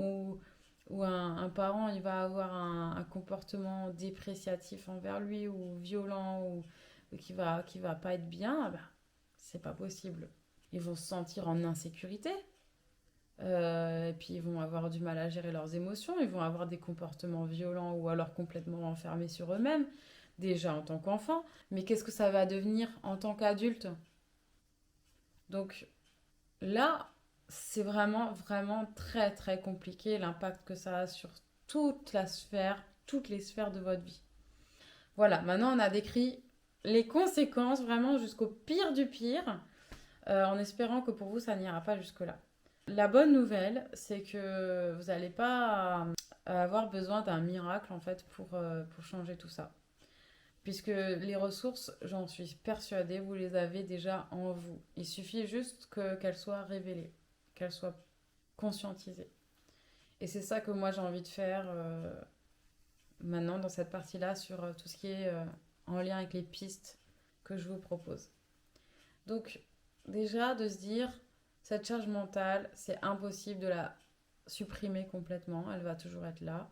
A: où un parent il va avoir un comportement dépréciatif envers lui, ou violent, ou qui va pas être bien, bah, c'est pas possible. Ils vont se sentir en insécurité. Et puis ils vont avoir du mal à gérer leurs émotions, ils vont avoir des comportements violents ou alors complètement enfermés sur eux-mêmes, déjà en tant qu'enfant, mais qu'est-ce que ça va devenir en tant qu'adulte? Donc là, c'est vraiment, vraiment très, très compliqué l'impact que ça a sur toutes les sphères de votre vie. Voilà, maintenant on a décrit les conséquences vraiment jusqu'au pire du pire, en espérant que pour vous ça n'ira pas jusque-là. La bonne nouvelle, c'est que vous n'allez pas avoir besoin d'un miracle en fait pour changer tout ça. Puisque les ressources, j'en suis persuadée, vous les avez déjà en vous. Il suffit juste qu'elles soient révélées, qu'elles soient conscientisées. Et c'est ça que moi j'ai envie de faire maintenant dans cette partie-là sur tout ce qui est en lien avec les pistes que je vous propose. Donc déjà de se dire, cette charge mentale, c'est impossible de la supprimer complètement, elle va toujours être là.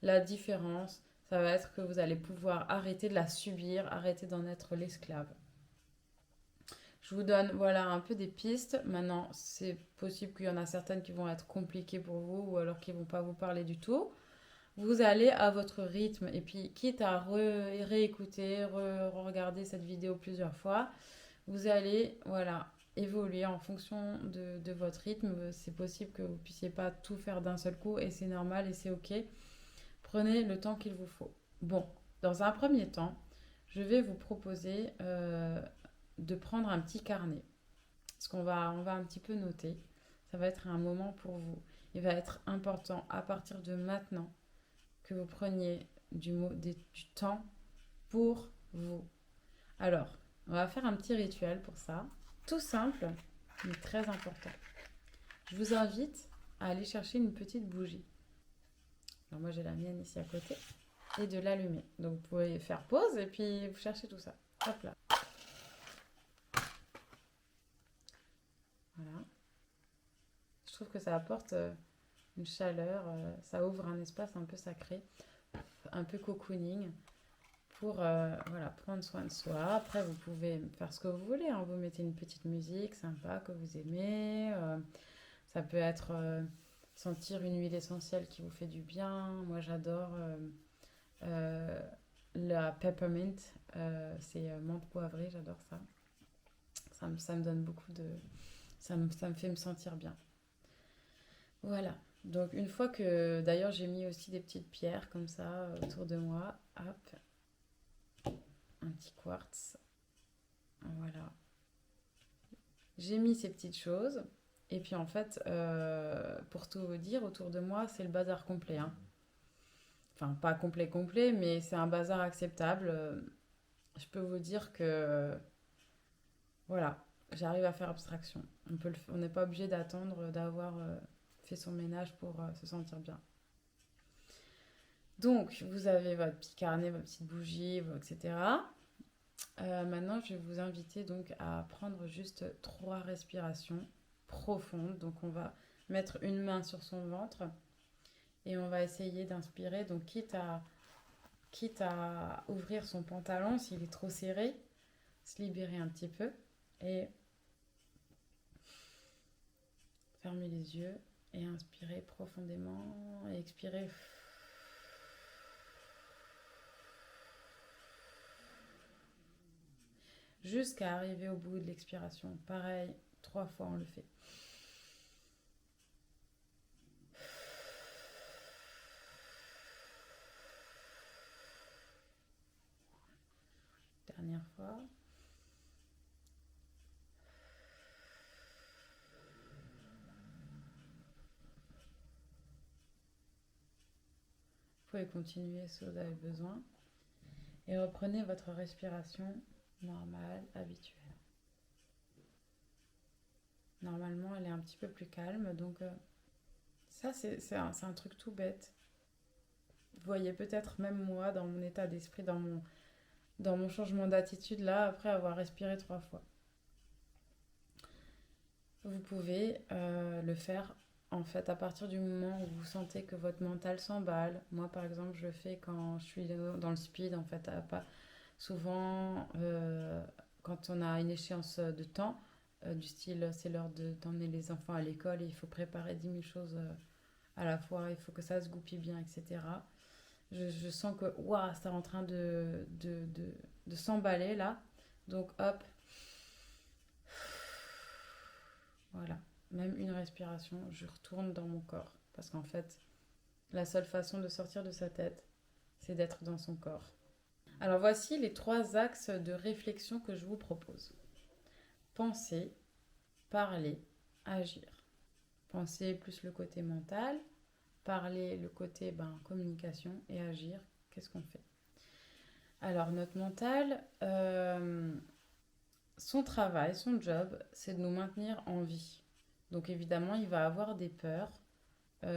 A: La différence, ça va être que vous allez pouvoir arrêter de la subir, arrêter d'en être l'esclave. Je vous donne voilà un peu des pistes. Maintenant, c'est possible qu'il y en a certaines qui vont être compliquées pour vous ou alors qui ne vont pas vous parler du tout. Vous allez à votre rythme et puis quitte à réécouter, regarder cette vidéo plusieurs fois, vous allez voilà, évoluer en fonction de votre rythme. C'est possible que vous ne puissiez pas tout faire d'un seul coup et c'est normal et c'est ok. Prenez le temps qu'il vous faut. Bon, dans un premier temps, je vais vous proposer de prendre un petit carnet. Parce on va un petit peu noter. Ça va être un moment pour vous. Il va être important à partir de maintenant que vous preniez du temps pour vous. Alors, on va faire un petit rituel pour ça. Tout simple, mais très important. Je vous invite à aller chercher une petite bougie. Alors moi, j'ai la mienne ici à côté. et de l'allumer. Donc vous pouvez faire pause et puis vous cherchez tout ça. Hop là. Voilà. Je trouve que ça apporte une chaleur, ça ouvre un espace un peu sacré, un peu cocooning pour voilà, prendre soin de soi. Après, vous pouvez faire ce que vous voulez, hein. Vous mettez une petite musique sympa que vous aimez. Ça peut être sentir une huile essentielle qui vous fait du bien. Moi, j'adore euh, la peppermint. C'est menthe poivrée, j'adore ça. Ça me donne beaucoup de... ça me fait me sentir bien. Voilà. Donc une fois que d'ailleurs j'ai mis aussi des petites pierres comme ça autour de moi, hop, un petit quartz, voilà. J'ai mis ces petites choses et puis en fait, pour tout vous dire, autour de moi c'est le bazar complet, hein. Enfin pas complet complet, mais c'est un bazar acceptable. Je peux vous dire que voilà, j'arrive à faire abstraction. On n'est pas obligé d'attendre d'avoir fait son ménage pour se sentir bien. Donc, vous avez votre petit carnet, votre petite bougie, etc. Maintenant, je vais vous inviter donc à prendre juste 3 respirations profondes. Donc, on va mettre une main sur son ventre et on va essayer d'inspirer. Donc, quitte à ouvrir son pantalon s'il est trop serré, se libérer un petit peu et fermer les yeux et inspirer profondément et expirer jusqu'à arriver au bout de l'expiration. Pareil, 3 fois on le fait. Dernière fois. Vous pouvez continuer si vous avez besoin. Et reprenez votre respiration normale, habituelle. Normalement, elle est un petit peu plus calme. Donc, ça, c'est un truc tout bête. Vous voyez peut-être même moi, dans mon état d'esprit, dans mon changement d'attitude, là, après avoir respiré 3 fois. Vous pouvez le faire en fait à partir du moment où vous sentez que votre mental s'emballe. Moi par exemple je le fais quand je suis dans le speed en fait, pas souvent quand on a une échéance de temps, du style c'est l'heure d'emmener les enfants à l'école et il faut préparer 10 000 choses à la fois, il faut que ça se goupille bien, etc. Je sens que waouh, c'est en train de s'emballer là. Donc hop, voilà, même une respiration, je retourne dans mon corps. Parce qu'en fait, la seule façon de sortir de sa tête, c'est d'être dans son corps. Alors voici les 3 axes de réflexion que je vous propose. Penser, parler, agir. Penser plus le côté mental, parler le côté communication et agir, qu'est-ce qu'on fait? Alors notre mental, son travail, son job, c'est de nous maintenir en vie. Donc évidemment, il va avoir des peurs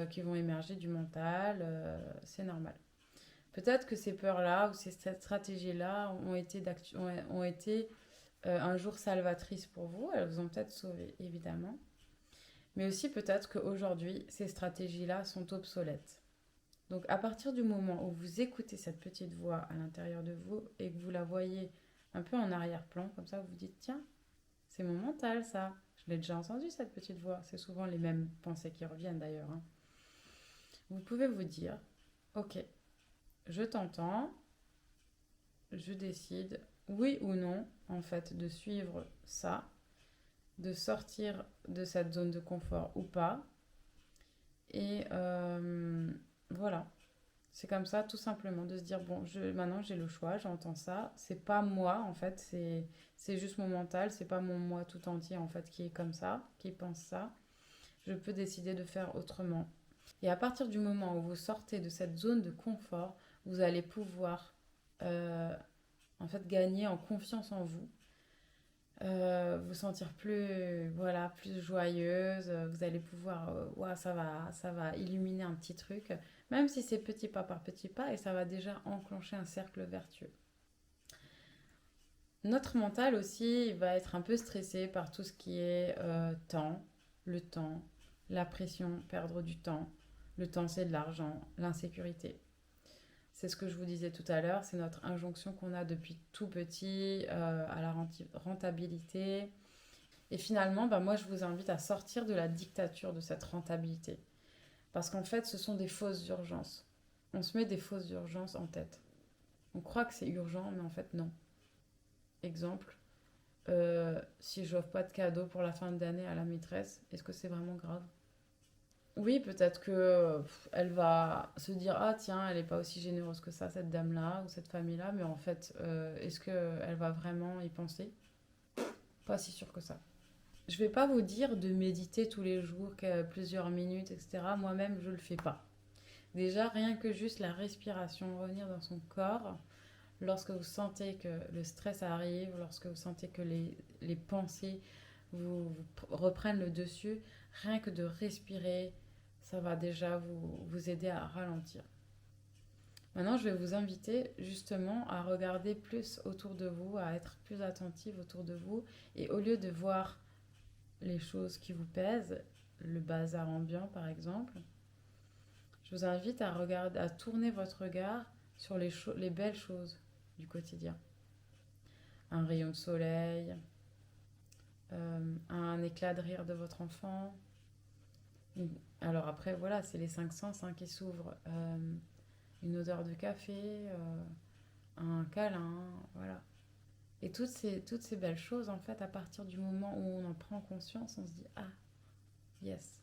A: qui vont émerger du mental, c'est normal. Peut-être que ces peurs-là ou ces stratégies-là ont été un jour salvatrices pour vous, elles vous ont peut-être sauvé, évidemment. Mais aussi peut-être qu'aujourd'hui, ces stratégies-là sont obsolètes. Donc à partir du moment où vous écoutez cette petite voix à l'intérieur de vous et que vous la voyez un peu en arrière-plan, comme ça vous vous dites, tiens, c'est mon mental ça. Je l'ai déjà entendu cette petite voix. C'est souvent les mêmes pensées qui reviennent d'ailleurs, hein. Vous pouvez vous dire, ok, je t'entends, je décide, oui ou non, en fait, de suivre ça, de sortir de cette zone de confort ou pas. Et voilà, c'est comme ça, tout simplement, de se dire, bon, maintenant j'ai le choix, j'entends ça. C'est pas moi, en fait, c'est juste mon mental, c'est pas mon moi tout entier, en fait, qui est comme ça, qui pense ça. Je peux décider de faire autrement. Et à partir du moment où vous sortez de cette zone de confort, vous allez pouvoir euh, en fait gagner en confiance en vous, vous sentir plus plus joyeuse. Vous allez pouvoir, ouah, ça va illuminer un petit truc. Même si c'est petit pas par petit pas, et ça va déjà enclencher un cercle vertueux. Notre mental aussi va être un peu stressé par tout ce qui est le temps, la pression, perdre du temps. Le temps, c'est de l'argent, l'insécurité. C'est ce que je vous disais tout à l'heure, c'est notre injonction qu'on a depuis tout petit à la rentabilité. Et finalement, bah, moi, je vous invite à sortir de la dictature de cette rentabilité. Parce qu'en fait, ce sont des fausses urgences. On se met des fausses urgences en tête. On croit que c'est urgent, mais en fait, non. Exemple, si je n'offre pas de cadeau pour la fin d'année à la maîtresse, est-ce que c'est vraiment grave? Oui, peut-être que elle va se dire ah tiens, elle n'est pas aussi généreuse que ça, cette dame-là ou cette famille-là, mais en fait, est-ce qu'elle va vraiment y penser? Pas si sûr que ça. Je vais pas vous dire de méditer tous les jours, plusieurs minutes, etc. Moi-même, je le fais pas. Déjà, rien que juste la respiration, revenir dans son corps, lorsque vous sentez que le stress arrive, lorsque vous sentez que les pensées vous reprennent le dessus, rien que de respirer, ça va déjà vous aider à ralentir. Maintenant, je vais vous inviter justement à regarder plus autour de vous, à être plus attentive autour de vous, et au lieu de voir les choses qui vous pèsent, le bazar ambiant par exemple, je vous invite à regarder, à tourner votre regard sur les belles choses du quotidien. Un rayon de soleil, un éclat de rire de votre enfant. Alors après, voilà, c'est les cinq sens qui s'ouvrent. Une odeur de café, un câlin, voilà. Et toutes ces belles choses, en fait, à partir du moment où on en prend conscience, on se dit ah, yes.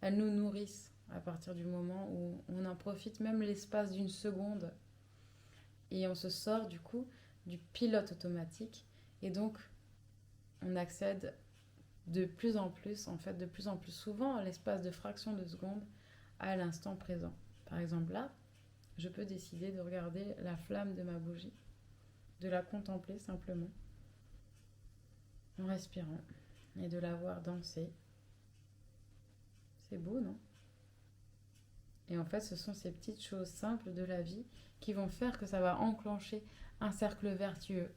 A: Elles nous nourrissent à partir du moment où on en profite même l'espace d'une seconde et on se sort du coup du pilote automatique et donc on accède de plus en plus, en fait de plus en plus souvent à l'espace de fractions de secondes à l'instant présent. Par exemple là, je peux décider de regarder la flamme de ma bougie, de la contempler simplement en respirant et de la voir danser. C'est beau, non? Et en fait, ce sont ces petites choses simples de la vie qui vont faire que ça va enclencher un cercle vertueux.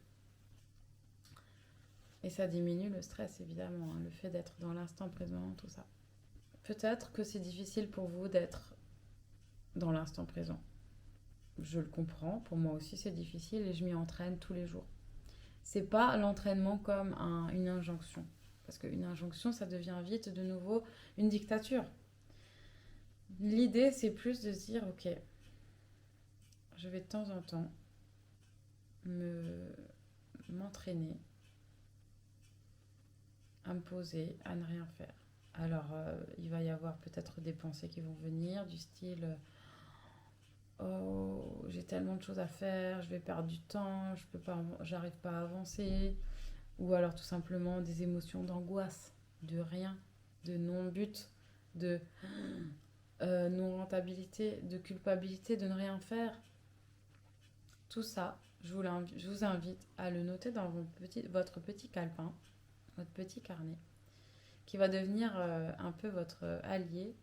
A: Et ça diminue le stress, évidemment, le fait d'être dans l'instant présent, tout ça. Peut-être que c'est difficile pour vous d'être dans l'instant présent. Je le comprends, pour moi aussi c'est difficile et je m'y entraîne tous les jours. C'est pas l'entraînement comme une injonction. Parce qu'une injonction, ça devient vite de nouveau une dictature. L'idée, c'est plus de se dire, ok, je vais de temps en temps m'entraîner à me poser, à ne rien faire. Alors, il va y avoir peut-être des pensées qui vont venir, du style oh, j'ai tellement de choses à faire, je vais perdre du temps, j'arrive pas à avancer. Ou alors tout simplement des émotions d'angoisse, de rien, de non-but, de non-rentabilité, de culpabilité, de ne rien faire. Tout ça, je vous invite à le noter dans votre petit calepin, votre petit carnet, qui va devenir un peu votre allié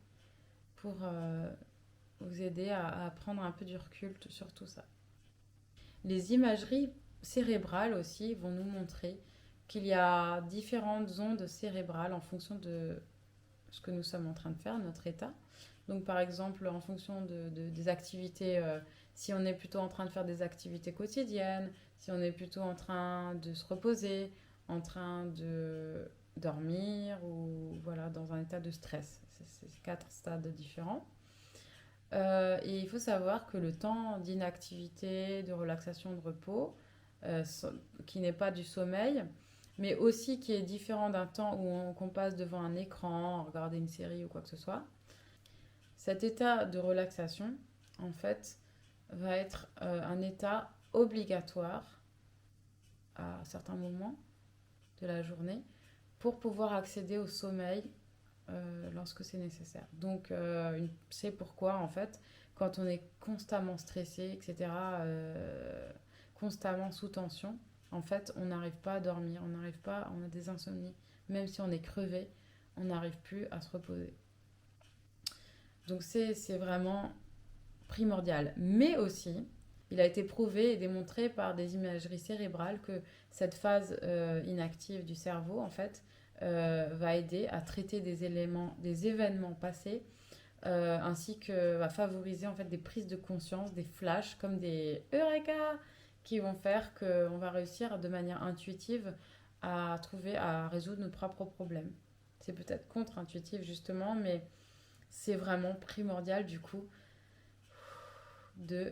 A: pour vous aider à prendre un peu du recul sur tout ça. Les imageries cérébrales aussi vont nous montrer qu'il y a différentes ondes cérébrales en fonction de ce que nous sommes en train de faire, notre état. Donc par exemple, en fonction des activités, si on est plutôt en train de faire des activités quotidiennes, si on est plutôt en train de se reposer, en train de dormir ou voilà, dans un état de stress. C'est quatre stades différents. Et il faut savoir que le temps d'inactivité, de relaxation, de repos, qui n'est pas du sommeil, mais aussi qui est différent d'un temps qu'on passe devant un écran, regarder une série ou quoi que ce soit. Cet état de relaxation, en fait, va être un état obligatoire à certains moments de la journée pour pouvoir accéder au sommeil lorsque c'est nécessaire. Donc, c'est pourquoi, en fait, quand on est constamment stressé, etc., constamment sous tension, en fait, on n'arrive pas à dormir, on a des insomnies. Même si on est crevé, on n'arrive plus à se reposer. Donc c'est vraiment primordial. Mais aussi, il a été prouvé et démontré par des imageries cérébrales que cette phase inactive du cerveau, en fait, va aider à traiter des événements passés, ainsi que va favoriser en fait des prises de conscience, des flashs, comme des Eureka, qui vont faire qu'on va réussir de manière intuitive à résoudre nos propres problèmes. C'est peut-être contre-intuitif justement, mais c'est vraiment primordial du coup de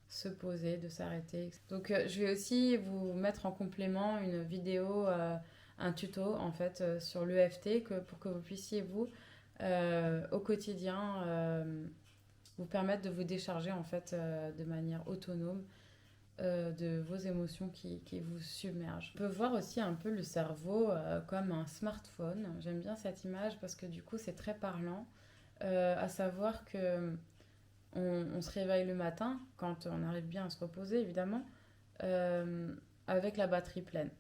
A: se poser, de s'arrêter. Donc je vais aussi vous mettre en complément une vidéo, un tuto en fait sur l'EFT pour que vous puissiez vous au quotidien vous permettre de vous décharger en fait de manière autonome de vos émotions qui vous submergent. On peut voir aussi un peu le cerveau comme un smartphone. J'aime bien cette image parce que du coup c'est très parlant, à savoir que on se réveille le matin, quand on arrive bien à se reposer évidemment, euh, avec la batterie pleine.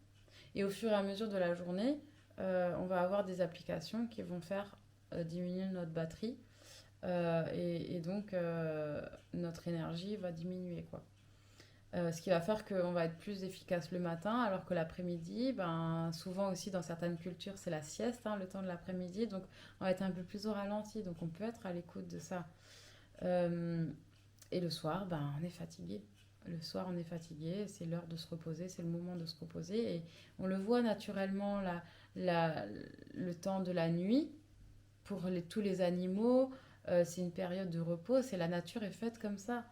A: Et au fur et à mesure de la journée, on va avoir des applications qui vont faire diminuer notre batterie et donc notre énergie va diminuer quoi. Ce qui va faire qu'on va être plus efficace le matin, alors que l'après-midi, ben, souvent aussi dans certaines cultures, c'est la sieste, hein, le temps de l'après-midi, donc on va être un peu plus au ralenti, donc on peut être à l'écoute de ça. Euh, et le soir, ben, on est fatigué. Le soir, on est fatigué, c'est l'heure de se reposer, c'est le moment de se reposer. Et on le voit naturellement, la, le temps de la nuit, pour tous les animaux, c'est une période de repos, c'est la nature est faite comme ça.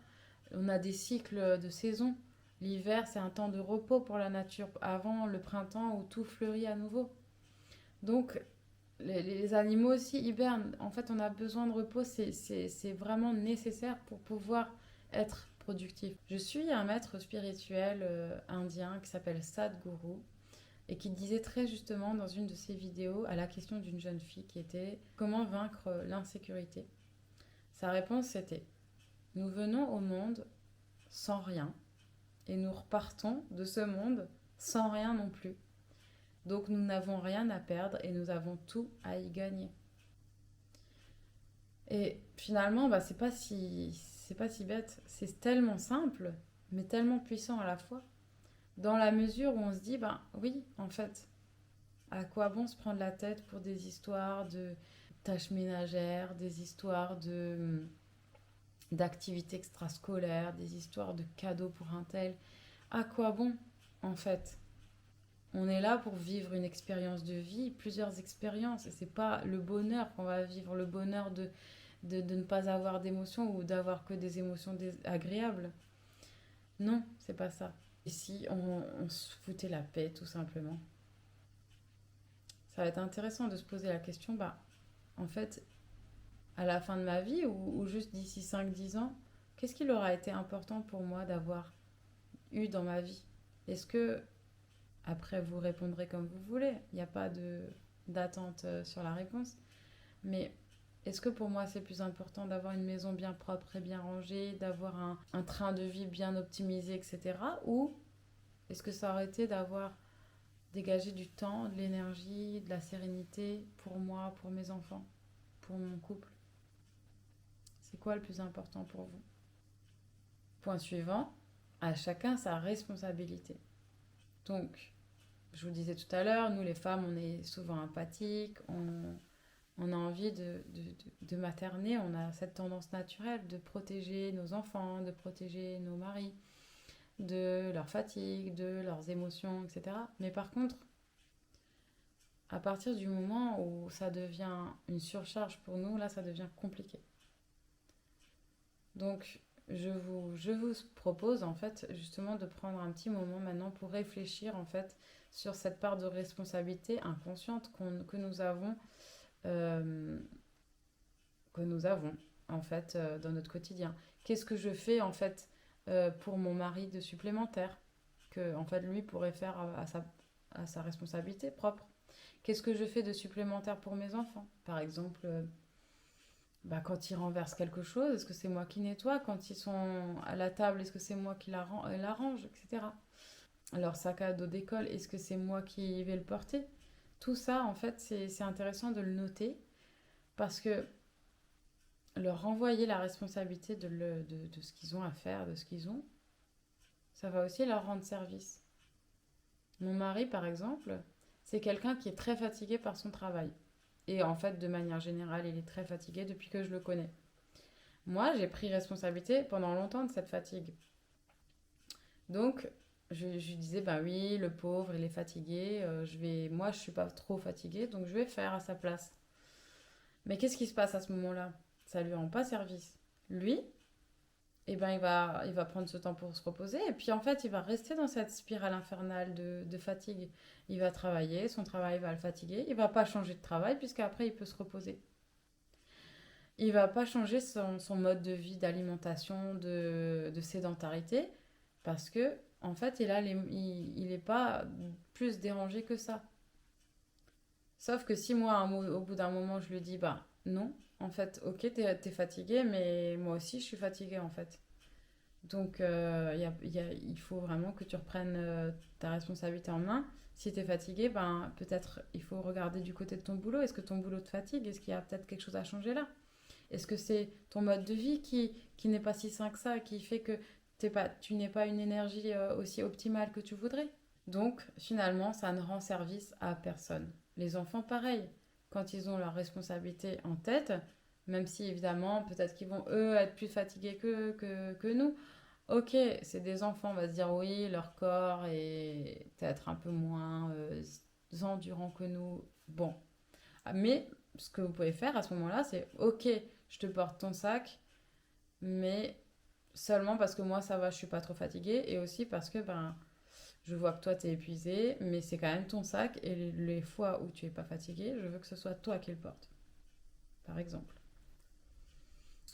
A: On a des cycles de saison. L'hiver, c'est un temps de repos pour la nature, avant le printemps où tout fleurit à nouveau. Donc, les animaux aussi hibernent. En fait, on a besoin de repos, c'est vraiment nécessaire pour pouvoir être productif. Je suis un maître spirituel indien qui s'appelle Sadhguru et qui disait très justement dans une de ses vidéos à la question d'une jeune fille qui était comment vaincre l'insécurité. Sa réponse c'était nous venons au monde sans rien et nous repartons de ce monde sans rien non plus. Donc nous n'avons rien à perdre et nous avons tout à y gagner. Et finalement, bah, c'est pas si bête. C'est tellement simple, mais tellement puissant à la fois. Dans la mesure où on se dit, ben oui, en fait, à quoi bon se prendre la tête pour des histoires de tâches ménagères, des histoires d'activités extrascolaires, des histoires de cadeaux pour un tel. À quoi bon, en fait? On est là pour vivre une expérience de vie, plusieurs expériences. Et c'est pas le bonheur qu'on va vivre, le bonheur de ne pas avoir d'émotions ou d'avoir que des émotions agréables. Non, c'est pas ça. Et si on se foutait la paix, tout simplement? Ça va être intéressant de se poser la question, bah, en fait, à la fin de ma vie ou juste d'ici 5 10 ans, qu'est-ce qu'il aura été important pour moi d'avoir eu dans ma vie? Est-ce que, après, vous répondrez comme vous voulez, il n'y a pas d'attente sur la réponse, mais est-ce que pour moi c'est plus important d'avoir une maison bien propre et bien rangée, d'avoir un train de vie bien optimisé, etc. Ou est-ce que ça aurait été d'avoir dégagé du temps, de l'énergie, de la sérénité pour moi, pour mes enfants, pour mon couple? C'est quoi le plus important pour vous? Point suivant, à chacun sa responsabilité. Donc, je vous disais tout à l'heure, nous les femmes, on est souvent empathiques, on a envie de materner, on a cette tendance naturelle de protéger nos enfants, de protéger nos maris, de leur fatigue, de leurs émotions, etc. Mais par contre, à partir du moment où ça devient une surcharge pour nous, là, ça devient compliqué. Donc, je vous propose, en fait, justement, de prendre un petit moment maintenant pour réfléchir, en fait, sur cette part de responsabilité inconsciente euh, que nous avons, en fait, dans notre quotidien. Qu'est-ce que je fais, en fait, pour mon mari de supplémentaire que, en fait, lui pourrait faire à sa responsabilité propre? Qu'est-ce que je fais de supplémentaire pour mes enfants? Par exemple, bah, quand ils renversent quelque chose, est-ce que c'est moi qui nettoie? Quand ils sont à la table, est-ce que c'est moi qui la range, etc. Leur sac à dos d'école, est-ce que c'est moi qui vais le porter? Tout ça, en fait, c'est intéressant de le noter parce que leur renvoyer la responsabilité de ce qu'ils ont à faire, de ce qu'ils ont, ça va aussi leur rendre service. Mon mari, par exemple, c'est quelqu'un qui est très fatigué par son travail. Et en fait, de manière générale, il est très fatigué depuis que je le connais. Moi, j'ai pris responsabilité pendant longtemps de cette fatigue. Donc, je lui disais, bah oui, le pauvre, il est fatigué. Moi, je suis pas trop fatiguée, donc je vais faire à sa place. Mais qu'est-ce qui se passe à ce moment-là? Ça lui rend pas service. Lui, eh ben, il va prendre ce temps pour se reposer. Et puis, en fait, il va rester dans cette spirale infernale de fatigue. Il va travailler, son travail va le fatiguer. Il va pas changer de travail, puisqu'après, il peut se reposer. Il va pas changer son mode de vie, d'alimentation, de sédentarité, parce que, en fait, il est pas plus dérangé que ça. Sauf que si moi, au bout d'un moment, je lui dis, bah non, en fait, ok, t'es fatigué, mais moi aussi, je suis fatiguée, en fait. Donc, il faut vraiment que tu reprennes ta responsabilité en main. Si tu es fatigué, ben, peut-être il faut regarder du côté de ton boulot. Est-ce que ton boulot te fatigue? Est-ce qu'il y a peut-être quelque chose à changer là? Est-ce que c'est ton mode de vie qui n'est pas si sain que ça, qui fait que tu n'es pas une énergie aussi optimale que tu voudrais? Donc, finalement, ça ne rend service à personne. Les enfants, pareil, quand ils ont leur responsabilité en tête, même si évidemment, peut-être qu'ils vont eux être plus fatigués que nous. Ok, c'est des enfants, on va se dire oui, leur corps est peut-être un peu moins endurant que nous. Bon, mais ce que vous pouvez faire à ce moment-là, c'est ok, je te porte ton sac, mais seulement parce que moi ça va, je suis pas trop fatiguée et aussi parce que ben je vois que toi t'es épuisé, mais c'est quand même ton sac et les fois où tu es pas fatigué, je veux que ce soit toi qui le porte, par exemple.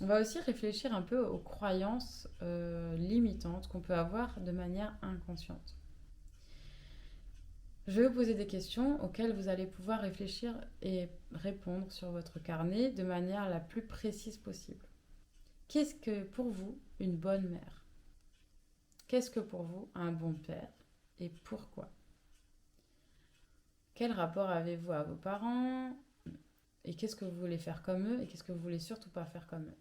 A: On va aussi réfléchir un peu aux croyances limitantes qu'on peut avoir de manière inconsciente. Je vais vous poser des questions auxquelles vous allez pouvoir réfléchir et répondre sur votre carnet de manière la plus précise possible. Qu'est-ce que pour vous une bonne mère? Qu'est-ce que pour vous un bon père? Et pourquoi? Quel rapport avez-vous à vos parents? Et qu'est-ce que vous voulez faire comme eux? Et qu'est-ce que vous voulez surtout pas faire comme eux?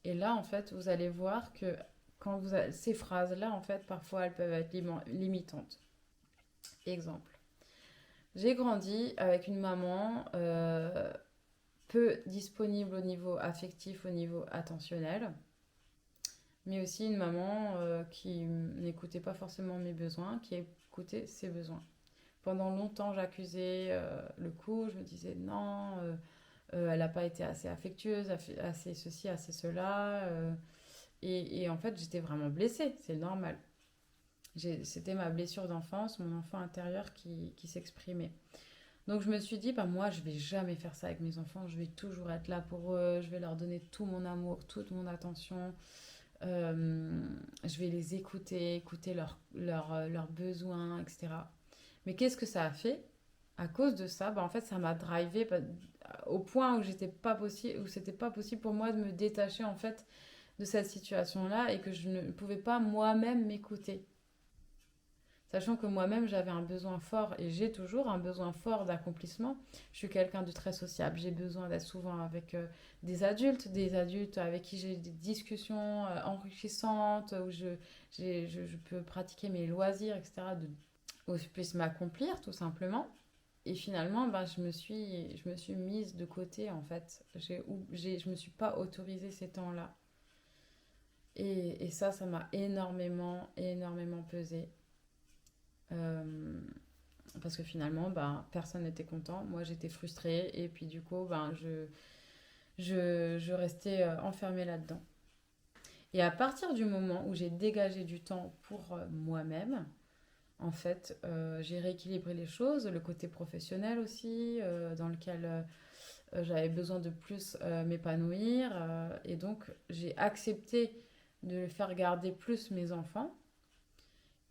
A: Et là, en fait, vous allez voir que ces phrases-là, en fait, parfois, elles peuvent être limitantes. Exemple. J'ai grandi avec une maman peu disponible au niveau affectif, au niveau attentionnel, mais aussi une maman qui n'écoutait pas forcément mes besoins, qui écoutait ses besoins. Pendant longtemps, j'accusais le coup, je me disais non, elle n'a pas été assez affectueuse, assez ceci, assez cela. Et en fait, j'étais vraiment blessée, c'est normal. C'était ma blessure d'enfance, mon enfant intérieur qui s'exprimait. Donc je me suis dit, bah moi je vais jamais faire ça avec mes enfants, je vais toujours être là pour eux, je vais leur donner tout mon amour, toute mon attention, je vais les écouter, écouter leurs besoins, etc. Mais qu'est-ce que ça a fait? À cause de ça, bah en fait ça m'a drivé au point où c'était pas possible pour moi de me détacher en fait de cette situation-là et que je ne pouvais pas moi-même m'écouter. Sachant que moi-même, j'avais un besoin fort et j'ai toujours un besoin fort d'accomplissement. Je suis quelqu'un de très sociable. J'ai besoin d'être souvent avec des adultes avec qui j'ai des discussions enrichissantes, où je peux pratiquer mes loisirs, etc., où je puisse m'accomplir tout simplement. Et finalement, ben, je me suis mise de côté en fait. Je me suis pas autorisé ces temps-là. Et ça m'a énormément, énormément pesé. Euh, Parce que finalement, ben, personne n'était content. Moi, j'étais frustrée. Et puis, du coup, ben, je restais enfermée là-dedans. Et à partir du moment où j'ai dégagé du temps pour moi-même, en fait, j'ai rééquilibré les choses, le côté professionnel aussi, dans lequel j'avais besoin de plus m'épanouir. Et donc, j'ai accepté de faire garder plus mes enfants.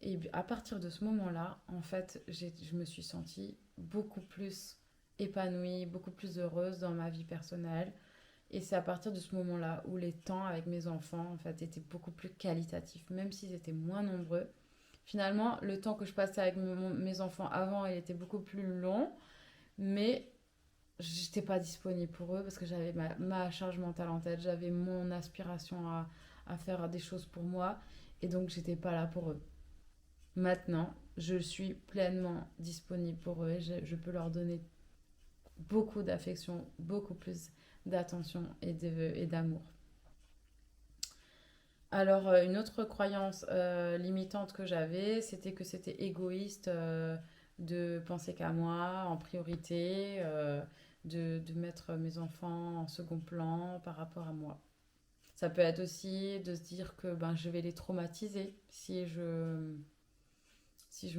A: Et à partir de ce moment-là, en fait, je me suis sentie beaucoup plus épanouie, beaucoup plus heureuse dans ma vie personnelle. Et c'est à partir de ce moment-là où les temps avec mes enfants, en fait, étaient beaucoup plus qualitatifs, même s'ils étaient moins nombreux. Finalement, le temps que je passais avec mes enfants avant, il était beaucoup plus long, mais j'étais pas disponible pour eux parce que j'avais ma charge mentale en tête, j'avais mon aspiration à faire des choses pour moi et donc j'étais pas là pour eux. Maintenant, je suis pleinement disponible pour eux et je peux leur donner beaucoup d'affection, beaucoup plus d'attention et d'amour. Alors, une autre croyance limitante que j'avais, c'était que c'était égoïste de penser qu'à moi en priorité, de mettre mes enfants en second plan par rapport à moi. Ça peut être aussi de se dire que ben, je vais les traumatiser si je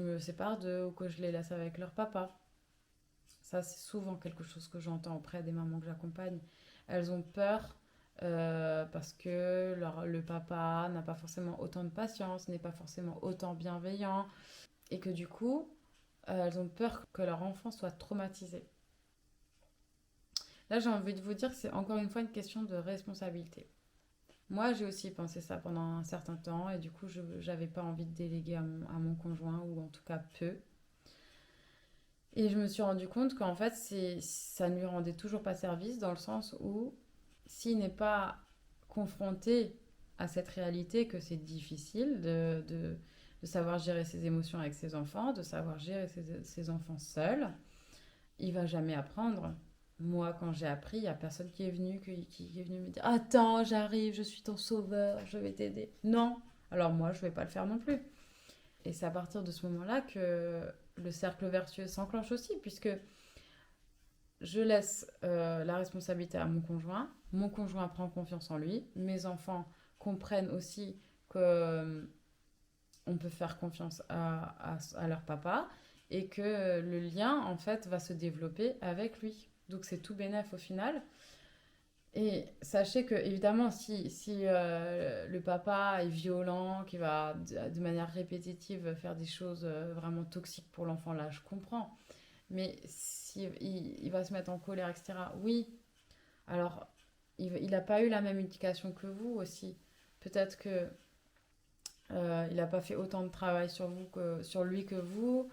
A: me sépare d'eux ou que je les laisse avec leur papa. Ça, c'est souvent quelque chose que j'entends auprès des mamans que j'accompagne. Elles ont peur parce que le papa n'a pas forcément autant de patience, n'est pas forcément autant bienveillant, et que du coup, elles ont peur que leur enfant soit traumatisé. Là, j'ai envie de vous dire que c'est encore une fois une question de responsabilité. Moi, j'ai aussi pensé ça pendant un certain temps, et du coup, je n'avais pas envie de déléguer à mon conjoint, ou en tout cas peu. Et je me suis rendu compte qu'en fait, ça ne lui rendait toujours pas service dans le sens où s'il n'est pas confronté à cette réalité que c'est difficile de savoir gérer ses émotions avec ses enfants, de savoir gérer ses enfants seuls, il va jamais apprendre. Moi, quand j'ai appris, il n'y a personne qui est venu me dire attends, j'arrive, je suis ton sauveur, je vais t'aider. Non, alors moi, je ne vais pas le faire non plus. Et c'est à partir de ce moment-là que le cercle vertueux s'enclenche aussi, puisque je laisse la responsabilité à mon conjoint prend confiance en lui, mes enfants comprennent aussi que on peut faire confiance à leur papa et que le lien en fait va se développer avec lui. Donc c'est tout bénef au final. Et sachez que évidemment si le papa est violent, qui va de manière répétitive faire des choses vraiment toxiques pour l'enfant, là je comprends. Mais si il va se mettre en colère, etc. Oui, alors il n'a pas eu la même éducation que vous aussi. Peut-être que il n'a pas fait autant de travail sur vous que sur lui que vous.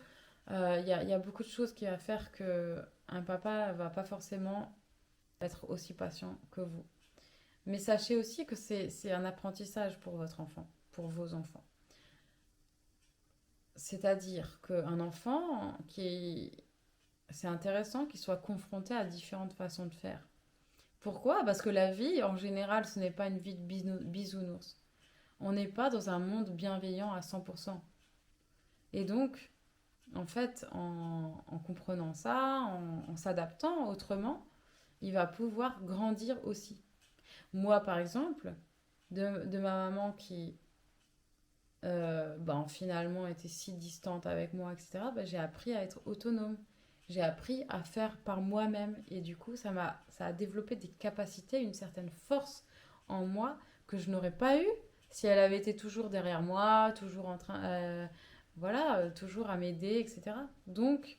A: Il y a beaucoup de choses qui va faire que un papa va pas forcément être aussi patient que vous. Mais sachez aussi que c'est un apprentissage pour votre enfant, pour vos enfants. C'est-à-dire qu'un enfant c'est intéressant qu'il soit confronté à différentes façons de faire. Pourquoi? Parce que la vie, en général, ce n'est pas une vie de bisounours. On n'est pas dans un monde bienveillant à 100%. Et donc, en fait, en comprenant ça, en s'adaptant autrement, il va pouvoir grandir aussi. Moi, par exemple, de ma maman qui ben, finalement était si distante avec moi, etc., ben, j'ai appris à être autonome. J'ai appris à faire par moi-même. Et du coup, ça a développé des capacités, une certaine force en moi que je n'aurais pas eu si elle avait été toujours derrière moi, toujours en train, voilà, toujours à m'aider, etc. Donc,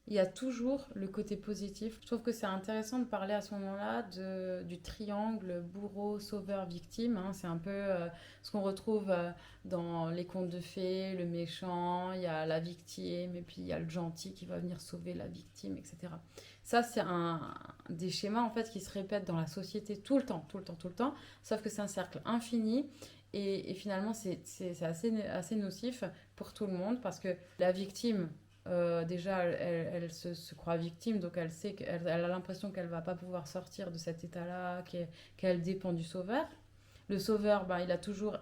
A: il y a toujours le côté positif. Je trouve que c'est intéressant de parler à ce moment-là du triangle bourreau, sauveur, victime, hein. C'est un peu ce qu'on retrouve dans les contes de fées, le méchant, il y a la victime, et puis il y a le gentil qui va venir sauver la victime, etc. Ça, c'est des schémas en fait qui se répètent dans la société tout le temps, tout le temps, tout le temps, sauf que c'est un cercle infini. Et finalement, c'est assez nocif pour tout le monde parce que la victime, déjà, elle se croit victime, donc elle sait elle a l'impression qu'elle va pas pouvoir sortir de cet état-là, qu'elle dépend du sauveur. Le sauveur, ben, il a toujours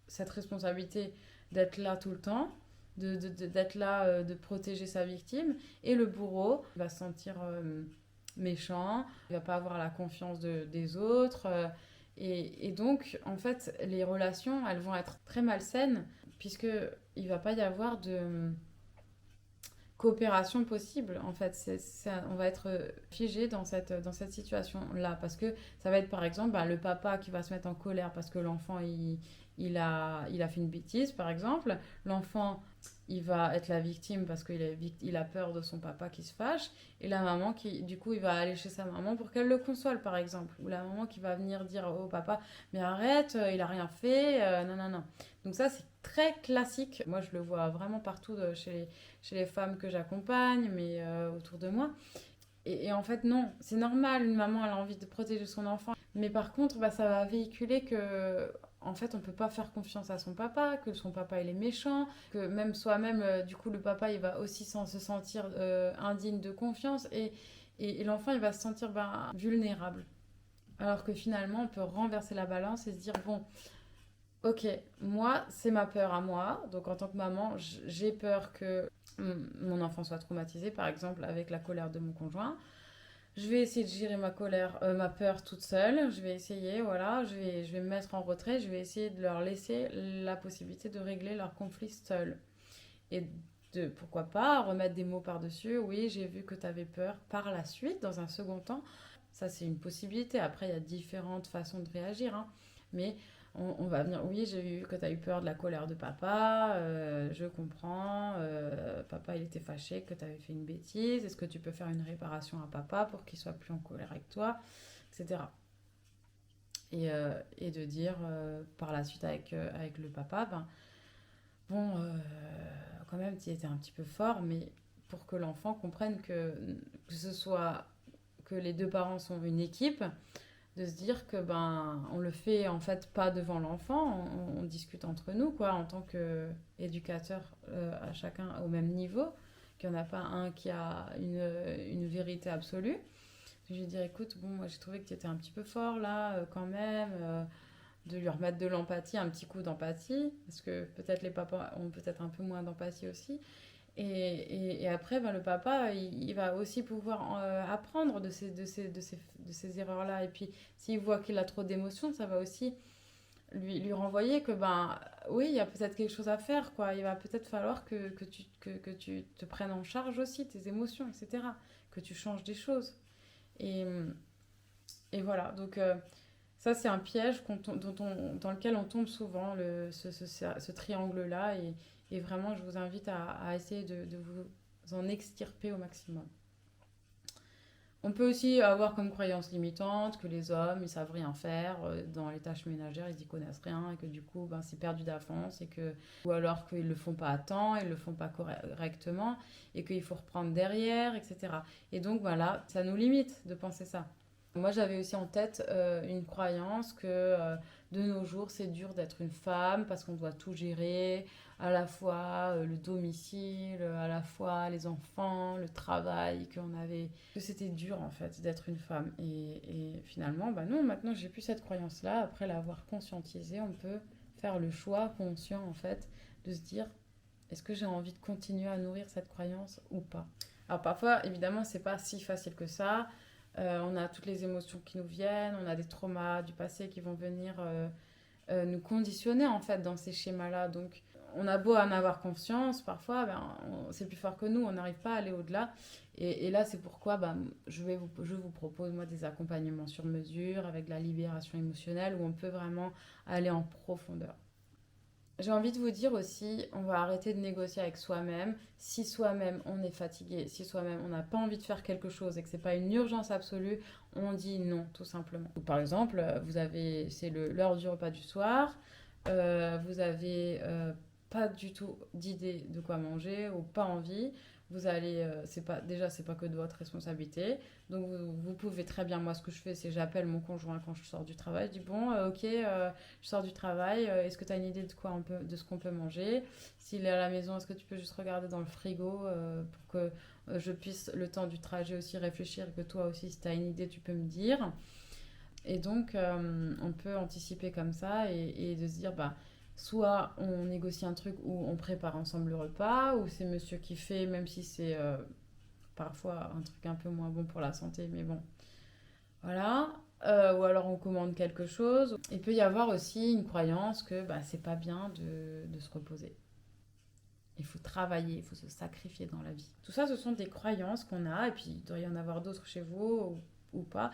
A: cette responsabilité d'être là tout le temps, d'être là, de protéger sa victime. Et le bourreau il va se sentir méchant, il va pas avoir la confiance des autres. Et donc, en fait, les relations, elles vont être très malsaines, puisque il va pas y avoir de coopération possible en fait. On va être figé dans cette situation là parce que ça va être par exemple bah, le papa qui va se mettre en colère parce que l'enfant il a fait une bêtise par exemple. L'enfant il va être la victime parce il a peur de son papa qui se fâche, et la maman qui du coup il va aller chez sa maman pour qu'elle le console par exemple, ou la maman qui va venir dire au papa mais arrête, il a rien fait, non non non. Donc ça c'est très classique, moi je le vois vraiment partout chez les femmes que j'accompagne, mais autour de moi. Et en fait, non, c'est normal, une maman, elle a envie de protéger son enfant. Mais par contre, bah, ça va véhiculer que, en fait, on peut pas faire confiance à son papa, que son papa, il est méchant, que même soi-même, du coup, le papa, il va aussi se sentir indigne de confiance. Et l'enfant, il va se sentir ben, vulnérable. Alors que finalement, on peut renverser la balance et se dire, bon, ok, moi, c'est ma peur à moi. Donc, en tant que maman, j'ai peur que mon enfant soit traumatisé, par exemple, avec la colère de mon conjoint. Je vais essayer de gérer ma colère, ma peur toute seule. Je vais essayer, voilà, je vais me mettre en retrait. Je vais essayer de leur laisser la possibilité de régler leur conflit seuls. Et de, pourquoi pas, remettre des mots par-dessus. Oui, j'ai vu que tu avais peur par la suite, dans un second temps. Ça, c'est une possibilité. Après, il y a différentes façons de réagir, hein. Mais on va venir, oui, j'ai vu que tu as eu peur de la colère de papa, je comprends, papa il était fâché que tu avais fait une bêtise, est-ce que tu peux faire une réparation à papa pour qu'il soit plus en colère avec toi, etc. Et de dire par la suite avec le papa, ben, bon, quand même, tu étais un petit peu fort, mais pour que l'enfant comprenne que ce soit que les deux parents sont une équipe, de se dire que ben on le fait en fait pas devant l'enfant, on discute entre nous quoi en tant que éducateur à chacun au même niveau, qu'il n'y en a pas un qui a une vérité absolue. Je lui dire écoute bon moi j'ai trouvé que tu étais un petit peu fort là quand même, de lui remettre de l'empathie, un petit coup d'empathie parce que peut-être les papas ont peut-être un peu moins d'empathie aussi. Et après, ben, le papa, il va aussi pouvoir apprendre de ces erreurs-là. Et puis, s'il voit qu'il a trop d'émotions, ça va aussi lui renvoyer que, ben, oui, il y a peut-être quelque chose à faire, quoi. Il va peut-être falloir que tu te prennes en charge aussi, tes émotions, etc. Que tu changes des choses. Et, et voilà, donc ça, c'est un piège dans lequel on tombe souvent, ce triangle-là. Et vraiment, je vous invite à essayer de vous en extirper au maximum. On peut aussi avoir comme croyance limitante que les hommes, ils savent rien faire dans les tâches ménagères, ils y connaissent rien et que du coup, ben, c'est perdu d'avance ou alors qu'ils le font pas à temps, ils le font pas correctement et qu'il faut reprendre derrière, etc. Et donc voilà, ça nous limite de penser ça. Moi, j'avais aussi en tête une croyance que de nos jours, c'est dur d'être une femme parce qu'on doit tout gérer, à la fois le domicile, à la fois les enfants, le travail, que c'était dur en fait d'être une femme. Et finalement, bah non, maintenant j'ai plus cette croyance-là. Après l'avoir conscientisée, on peut faire le choix conscient en fait de se dire est-ce que j'ai envie de continuer à nourrir cette croyance ou pas. Alors parfois, évidemment, c'est pas si facile que ça. On a toutes les émotions qui nous viennent, on a des traumas du passé qui vont venir nous conditionner en fait dans ces schémas-là. Donc on a beau en avoir conscience, parfois ben, c'est plus fort que nous, on n'arrive pas à aller au-delà. Et là c'est pourquoi ben, je vous propose moi des accompagnements sur mesure avec de la libération émotionnelle où on peut vraiment aller en profondeur. J'ai envie de vous dire aussi, on va arrêter de négocier avec soi-même. Si soi-même on est fatigué, si soi-même on n'a pas envie de faire quelque chose et que c'est pas une urgence absolue, on dit non, tout simplement. Par exemple, c'est l'heure du repas du soir, vous avez pas du tout d'idée de quoi manger ou pas envie. Vous allez, c'est pas que de votre responsabilité. Donc vous pouvez très bien, moi ce que je fais, c'est j'appelle mon conjoint quand je sors du travail. Je dis bon, ok, je sors du travail, est-ce que tu as une idée de ce qu'on peut manger? S'il est à la maison, est-ce que tu peux juste regarder dans le frigo pour que je puisse, le temps du trajet aussi réfléchir et que toi aussi, si tu as une idée, tu peux me dire. Et donc, on peut anticiper comme ça et de se dire, bah, soit on négocie un truc où on prépare ensemble le repas, ou c'est monsieur qui fait, même si c'est parfois un truc un peu moins bon pour la santé, mais bon, voilà. Ou alors on commande quelque chose. Il peut y avoir aussi une croyance que bah, c'est pas bien de se reposer. Il faut travailler, il faut se sacrifier dans la vie. Tout ça, ce sont des croyances qu'on a, et puis il doit y en avoir d'autres chez vous ou pas.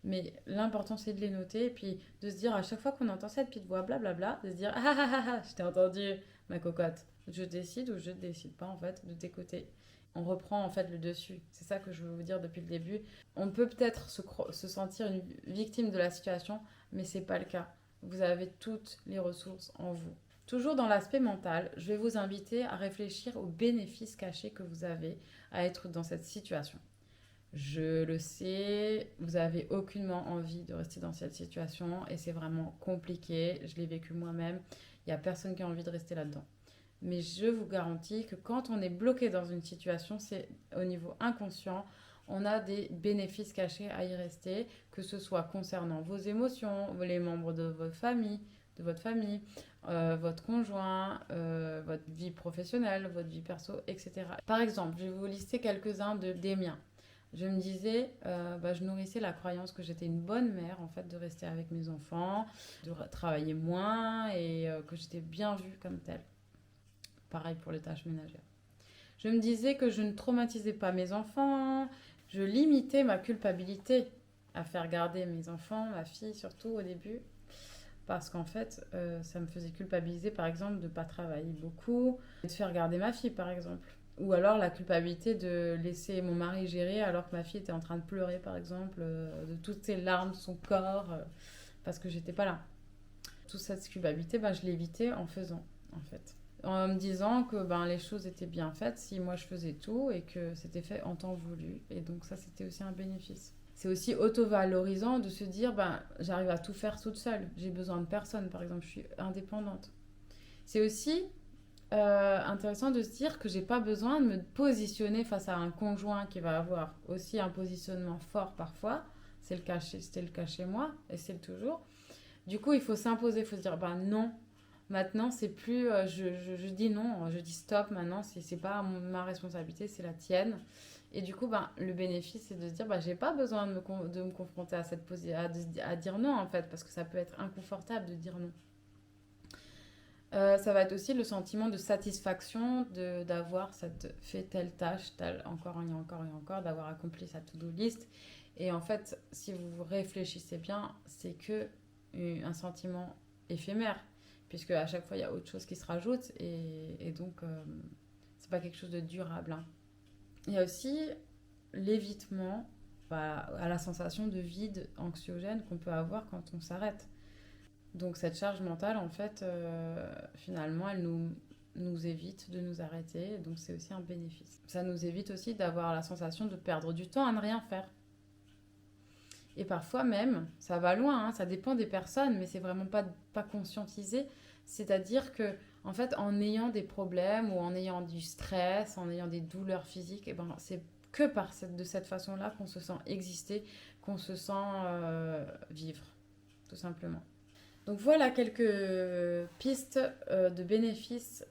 A: Mais l'important, c'est de les noter, et puis de se dire à chaque fois qu'on entend cette petite voix, blablabla, de se dire ah ah ah ah, je t'ai entendu, ma cocotte. Je décide ou je décide pas, en fait, de tes côtés. On reprend en fait le dessus. C'est ça que je veux vous dire depuis le début. On peut peut-être se sentir une victime de la situation, mais c'est pas le cas. Vous avez toutes les ressources en vous. Toujours dans l'aspect mental, je vais vous inviter à réfléchir aux bénéfices cachés que vous avez à être dans cette situation. Je le sais, vous avez aucunement envie de rester dans cette situation et c'est vraiment compliqué. Je l'ai vécu moi-même. Il n'y a personne qui a envie de rester là-dedans. Mais je vous garantis que quand on est bloqué dans une situation, c'est au niveau inconscient, on a des bénéfices cachés à y rester, que ce soit concernant vos émotions, les membres de votre famille, votre conjoint, votre vie professionnelle, votre vie perso, etc. Par exemple, je vais vous lister quelques-uns des miens. Je me disais, je nourrissais la croyance que j'étais une bonne mère, en fait, de rester avec mes enfants, de travailler moins et que j'étais bien vue comme telle. Pareil pour les tâches ménagères. Je me disais que je ne traumatisais pas mes enfants, je limitais ma culpabilité à faire garder mes enfants, ma fille surtout au début, parce qu'en fait, ça me faisait culpabiliser par exemple de ne pas travailler beaucoup, de faire garder ma fille par exemple. Ou alors la culpabilité de laisser mon mari gérer alors que ma fille était en train de pleurer par exemple, de toutes ses larmes de son corps, parce que j'étais pas là. Toute cette culpabilité, je l'évitais en faisant en fait en me disant que les choses étaient bien faites si moi je faisais tout et que c'était fait en temps voulu. Et donc ça, c'était aussi un bénéfice. C'est aussi auto-valorisant de se dire, j'arrive à tout faire toute seule. J'ai besoin de personne, par exemple, je suis indépendante. C'est aussi intéressant de se dire que j'ai pas besoin de me positionner face à un conjoint qui va avoir aussi un positionnement fort parfois. C'était le cas chez moi et c'est le toujours. Du coup, il faut s'imposer, il faut se dire, non, maintenant, c'est plus. Je dis non, je dis stop maintenant, c'est pas ma responsabilité, c'est la tienne. Et du coup, le bénéfice, c'est de se dire, j'ai pas besoin de me confronter à cette à dire non, en fait, parce que ça peut être inconfortable de dire non. Ça va être aussi le sentiment de satisfaction d'avoir fait telle tâche, encore et encore et encore, d'avoir accompli sa to-do list. Et en fait, si vous réfléchissez bien, c'est que un sentiment éphémère, puisque à chaque fois, il y a autre chose qui se rajoute, et donc, c'est pas quelque chose de durable. Hein. Il y a aussi l'évitement à la sensation de vide anxiogène qu'on peut avoir quand on s'arrête. Donc cette charge mentale, en fait, finalement, elle nous évite de nous arrêter, donc c'est aussi un bénéfice. Ça nous évite aussi d'avoir la sensation de perdre du temps à ne rien faire. Et parfois même, ça va loin, hein, ça dépend des personnes, mais c'est vraiment pas conscientisé. C'est-à-dire que, en fait, en ayant des problèmes ou en ayant du stress, en ayant des douleurs physiques, c'est que de cette façon-là qu'on se sent exister, qu'on se sent vivre, tout simplement. Donc voilà quelques pistes de bénéfices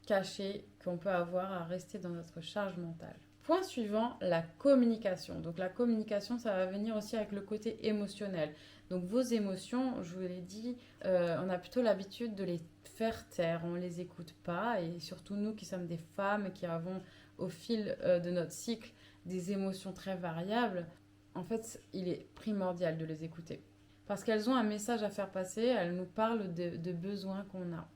A: cachés qu'on peut avoir à rester dans notre charge mentale. Point suivant, la communication. Donc la communication, ça va venir aussi avec le côté émotionnel. Donc vos émotions, je vous l'ai dit, on a plutôt l'habitude de les faire taire, on ne les écoute pas. Et surtout nous qui sommes des femmes, qui avons au fil de notre cycle des émotions très variables, en fait, il est primordial de les écouter. Parce qu'elles ont un message à faire passer, elles nous parlent de besoins qu'on a.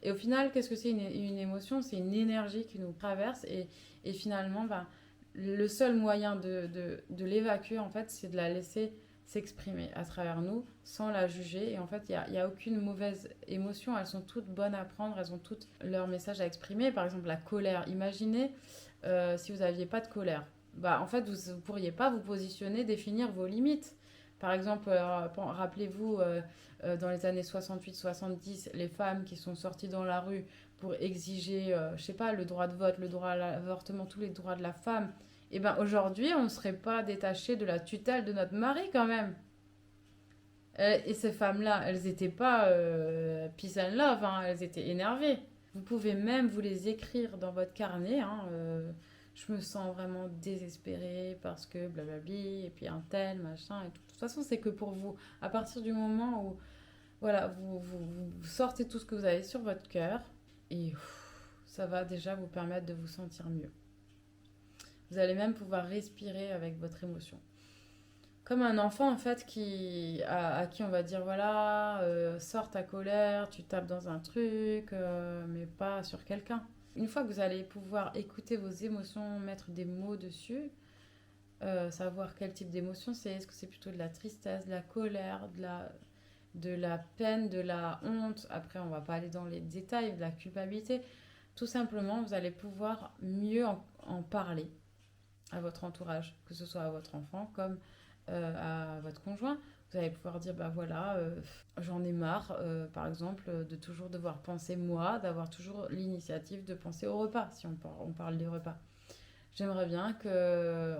A: Et au final, qu'est-ce que c'est une émotion? C'est une énergie qui nous traverse et finalement, le seul moyen de l'évacuer, en fait, c'est de la laisser s'exprimer à travers nous sans la juger. Et en fait, il y a aucune mauvaise émotion, elles sont toutes bonnes à prendre, elles ont toutes leur message à exprimer. Par exemple, la colère. Imaginez si vous n'aviez pas de colère. En fait, vous ne pourriez pas vous positionner, définir vos limites. Par exemple, rappelez-vous, dans les années 68-70, les femmes qui sont sorties dans la rue pour exiger, je sais pas, le droit de vote, le droit à l'avortement, tous les droits de la femme, et aujourd'hui, on ne serait pas détaché de la tutelle de notre mari quand même. Et ces femmes-là, elles n'étaient pas peace and love, hein, elles étaient énervées. Vous pouvez même vous les écrire dans votre carnet, hein, je me sens vraiment désespérée parce que blablabli, et puis un tel, machin, et tout. De toute façon, c'est que pour vous. À partir du moment où voilà, vous sortez tout ce que vous avez sur votre cœur, et ça va déjà vous permettre de vous sentir mieux. Vous allez même pouvoir respirer avec votre émotion. Comme un enfant, en fait, à qui on va dire, voilà, sors ta colère, tu tapes dans un truc, mais pas sur quelqu'un. Une fois que vous allez pouvoir écouter vos émotions, mettre des mots dessus, savoir quel type d'émotion c'est, est-ce que c'est plutôt de la tristesse, de la colère, de la peine, de la honte, après on va pas aller dans les détails, de la culpabilité, tout simplement vous allez pouvoir mieux en parler. à votre entourage, que ce soit à votre enfant comme à votre conjoint. Vous allez pouvoir dire, bah voilà, j'en ai marre, par exemple, de toujours devoir penser moi, d'avoir toujours l'initiative de penser au repas, si on parle des repas. J'aimerais bien que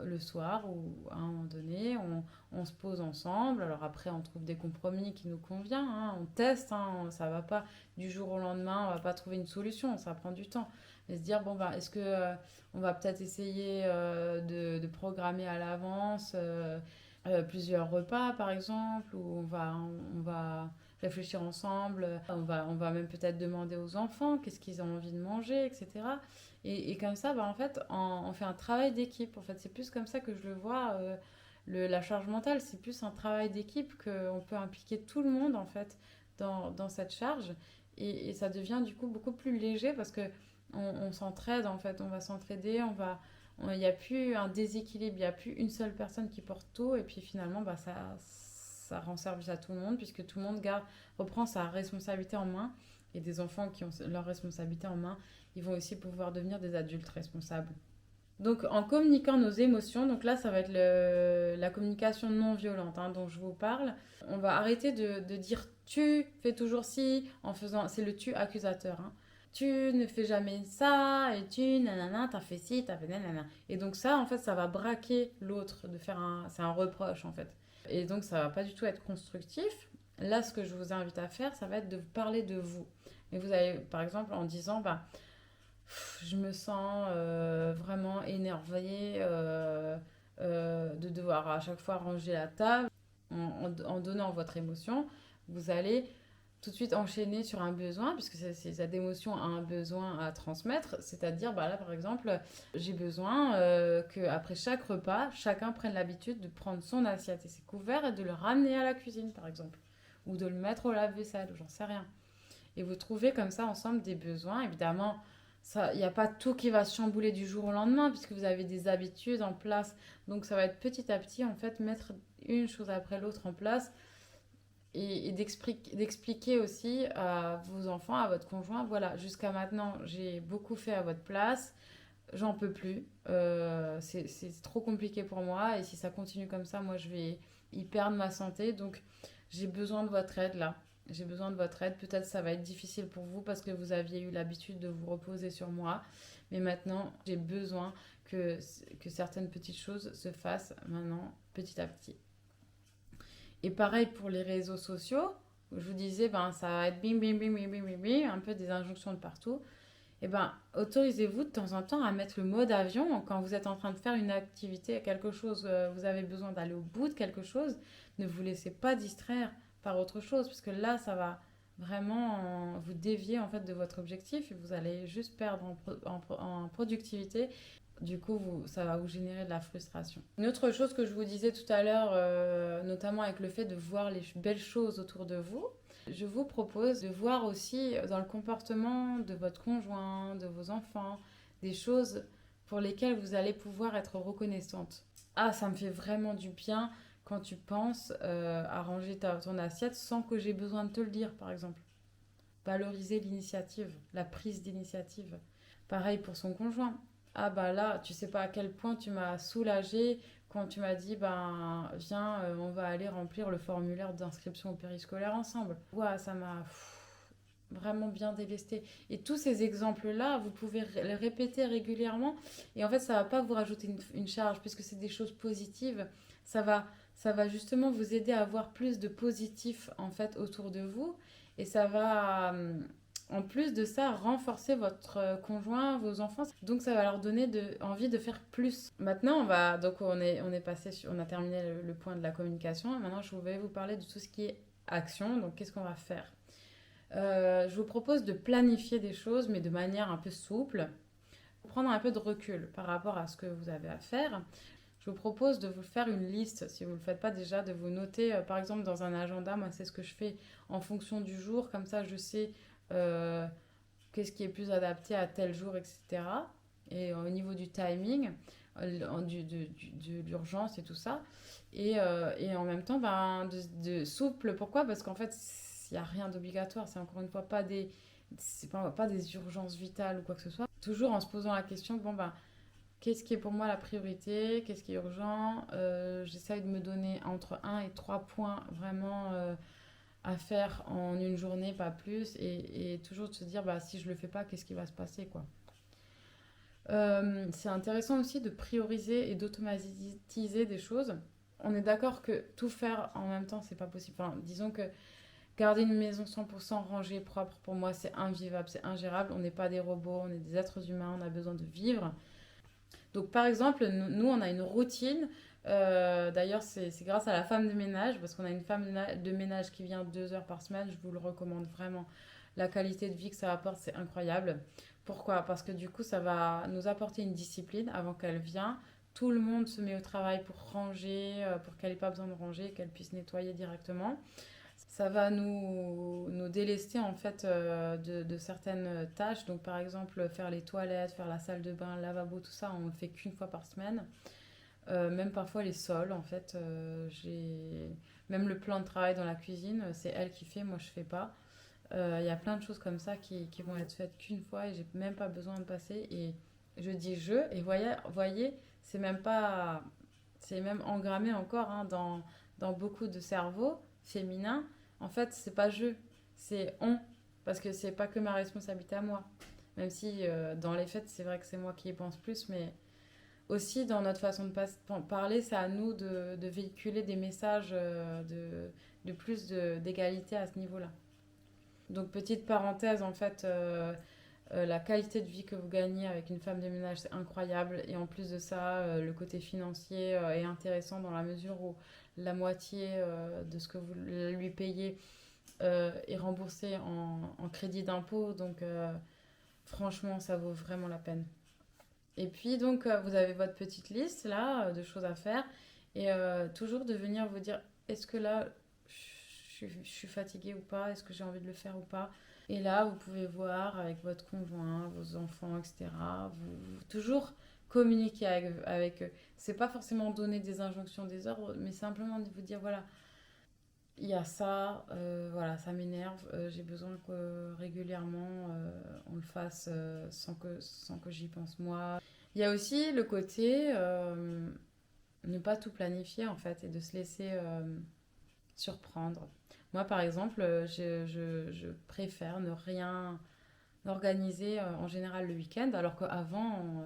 A: le soir ou à un moment donné, on se pose ensemble. Alors après, on trouve des compromis qui nous conviennent, hein, on teste, hein, ça va pas du jour au lendemain, on va pas trouver une solution, ça prend du temps. Mais se dire, bon, bah, est-ce que on va peut-être essayer de programmer à l'avance plusieurs repas, par exemple, où on va réfléchir ensemble, on va même peut-être demander aux enfants qu'est-ce qu'ils ont envie de manger, etc. Et comme ça, bah, en fait, on fait un travail d'équipe. En fait, c'est plus comme ça que je le vois. La charge mentale, c'est plus un travail d'équipe qu'on peut impliquer tout le monde, en fait, dans cette charge. Et ça devient du coup beaucoup plus léger parce que on s'entraide, en fait. On va s'entraider, il n'y a plus un déséquilibre, il n'y a plus une seule personne qui porte tout. Et puis finalement, bah, ça rend service à tout le monde puisque tout le monde reprend sa responsabilité en main. Et des enfants qui ont leur responsabilité en main, ils vont aussi pouvoir devenir des adultes responsables. Donc en communiquant nos émotions, donc là ça va être la communication non violente hein, dont je vous parle, on va arrêter de dire tu fais toujours ci en faisant, c'est le tu accusateur. Hein. Tu ne fais jamais ça et tu nanana t'as fait ci, t'as fait nanana. Et donc ça en fait ça va braquer l'autre, c'est un reproche en fait. Et donc ça va pas du tout être constructif. Là ce que je vous invite à faire ça va être de vous parler de vous. Et vous allez par exemple en disant bah je me sens vraiment énervée de devoir à chaque fois ranger la table. En donnant votre émotion, vous allez tout de suite enchaîner sur un besoin, puisque cette émotion a un besoin à transmettre. C'est-à-dire, bah là par exemple, j'ai besoin qu'après chaque repas, chacun prenne l'habitude de prendre son assiette et ses couverts et de le ramener à la cuisine par exemple. Ou de le mettre au lave-vaisselle, j'en sais rien. Et vous trouvez comme ça ensemble des besoins. Évidemment, il n'y a pas tout qui va se chambouler du jour au lendemain puisque vous avez des habitudes en place. Donc ça va être petit à petit en fait mettre une chose après l'autre en place et d'expliquer aussi à vos enfants, à votre conjoint, voilà, jusqu'à maintenant j'ai beaucoup fait à votre place, j'en peux plus, c'est trop compliqué pour moi et si ça continue comme ça, moi je vais y perdre ma santé. Donc j'ai besoin de votre aide là. J'ai besoin de votre aide. Peut-être ça va être difficile pour vous parce que vous aviez eu l'habitude de vous reposer sur moi. Mais maintenant, j'ai besoin que certaines petites choses se fassent maintenant petit à petit. Et pareil pour les réseaux sociaux. Je vous disais, ben, ça va être bim, bim, bim, bim, bim, bim, bim, un peu des injonctions de partout. Et ben, autorisez-vous de temps en temps à mettre le mode avion quand vous êtes en train de faire une activité, quelque chose, vous avez besoin d'aller au bout de quelque chose. Ne vous laissez pas distraire par autre chose, parce que là, ça va vraiment vous dévier en fait de votre objectif et vous allez juste perdre en productivité. Du coup, ça va vous générer de la frustration. Une autre chose que je vous disais tout à l'heure, notamment avec le fait de voir les belles choses autour de vous, je vous propose de voir aussi dans le comportement de votre conjoint, de vos enfants, des choses pour lesquelles vous allez pouvoir être reconnaissante. Ah, ça me fait vraiment du bien quand tu penses à ranger ton assiette sans que j'ai besoin de te le dire, par exemple. Valoriser l'initiative, la prise d'initiative. Pareil pour son conjoint. Ah bah là, tu sais pas à quel point tu m'as soulagée quand tu m'as dit, ben viens, on va aller remplir le formulaire d'inscription au périscolaire ensemble. Ouais, ça m'a vraiment bien délesté. Et tous ces exemples-là, vous pouvez les répéter régulièrement. Et en fait, ça va pas vous rajouter une charge, puisque c'est des choses positives. Ça va justement vous aider à avoir plus de positif en fait autour de vous. Et ça va, en plus de ça, renforcer votre conjoint, vos enfants. Donc ça va leur donner envie de faire plus. Maintenant, on est passé on a terminé le point de la communication. Maintenant, je vais vous parler de tout ce qui est action. Donc qu'est-ce qu'on va faire? Je vous propose de planifier des choses, mais de manière un peu souple, pour prendre un peu de recul par rapport à ce que vous avez à faire. Je vous propose de vous faire une liste, si vous ne le faites pas déjà, de vous noter, par exemple, dans un agenda. Moi, c'est ce que je fais en fonction du jour. Comme ça, je sais qu'est-ce qui est plus adapté à tel jour, etc. Et au niveau du timing, de l'urgence et tout ça. Et en même temps, ben, de souple. Pourquoi? Parce qu'en fait, il n'y a rien d'obligatoire. C'est encore une fois pas des urgences vitales ou quoi que ce soit. Toujours en se posant la question, bon, ben, qu'est-ce qui est pour moi la priorité, qu'est-ce qui est urgent. J'essaye de me donner entre 1 et 3 points vraiment à faire en une journée, pas plus, et toujours de se dire, bah, si je le fais pas, qu'est-ce qui va se passer, quoi. C'est intéressant aussi de prioriser et d'automatiser des choses. On est d'accord que tout faire en même temps, c'est pas possible. Enfin, disons que garder une maison 100% rangée, propre, pour moi, c'est invivable, c'est ingérable. On n'est pas des robots, on est des êtres humains, on a besoin de vivre. Donc, par exemple, nous on a une routine. D'ailleurs, c'est grâce à la femme de ménage, parce qu'on a une femme de ménage qui vient 2 heures par semaine. Je vous le recommande vraiment. La qualité de vie que ça apporte, c'est incroyable. Pourquoi? Parce que du coup, ça va nous apporter une discipline avant qu'elle vienne. Tout le monde se met au travail pour ranger, pour qu'elle n'ait pas besoin de ranger, qu'elle puisse nettoyer directement. Ça va nous délester en fait de certaines tâches. Donc par exemple, faire les toilettes, faire la salle de bain, le lavabo, tout ça, on ne fait qu'une fois par semaine. Même parfois les sols, en fait. Même le plan de travail dans la cuisine, c'est elle qui fait, moi je fais pas. Il y a plein de choses comme ça qui vont être faites qu'une fois et j'ai même pas besoin de passer. Et je dis je, et voyez c'est même pas. C'est même engrammé encore hein, dans beaucoup de cerveaux féminins. En fait, c'est pas je, c'est on. Parce que c'est pas que ma responsabilité à moi. Même si dans les faits, c'est vrai que c'est moi qui y pense plus, mais aussi dans notre façon de parler, c'est à nous de véhiculer des messages de plus d'égalité à ce niveau-là. Donc, petite parenthèse, en fait, la qualité de vie que vous gagnez avec une femme de ménage, c'est incroyable. Et en plus de ça, le côté financier est intéressant dans la mesure où la moitié de ce que vous lui payez est remboursé en crédit d'impôt. Donc, franchement, ça vaut vraiment la peine. Et puis, donc, vous avez votre petite liste là de choses à faire. Et toujours de venir vous dire est-ce que là, je suis fatiguée ou pas? Est-ce que j'ai envie de le faire ou pas? Et là, vous pouvez voir avec votre conjoint, vos enfants, etc. Toujours communiquer avec eux. C'est pas forcément donner des injonctions, des ordres, mais simplement de vous dire voilà, il y a ça, voilà, ça m'énerve, j'ai besoin que régulièrement on le fasse sans que j'y pense moi. Il y a aussi le côté ne pas tout planifier en fait et de se laisser surprendre. Moi, par exemple, je préfère ne rien organiser en général le week-end, alors qu'avant,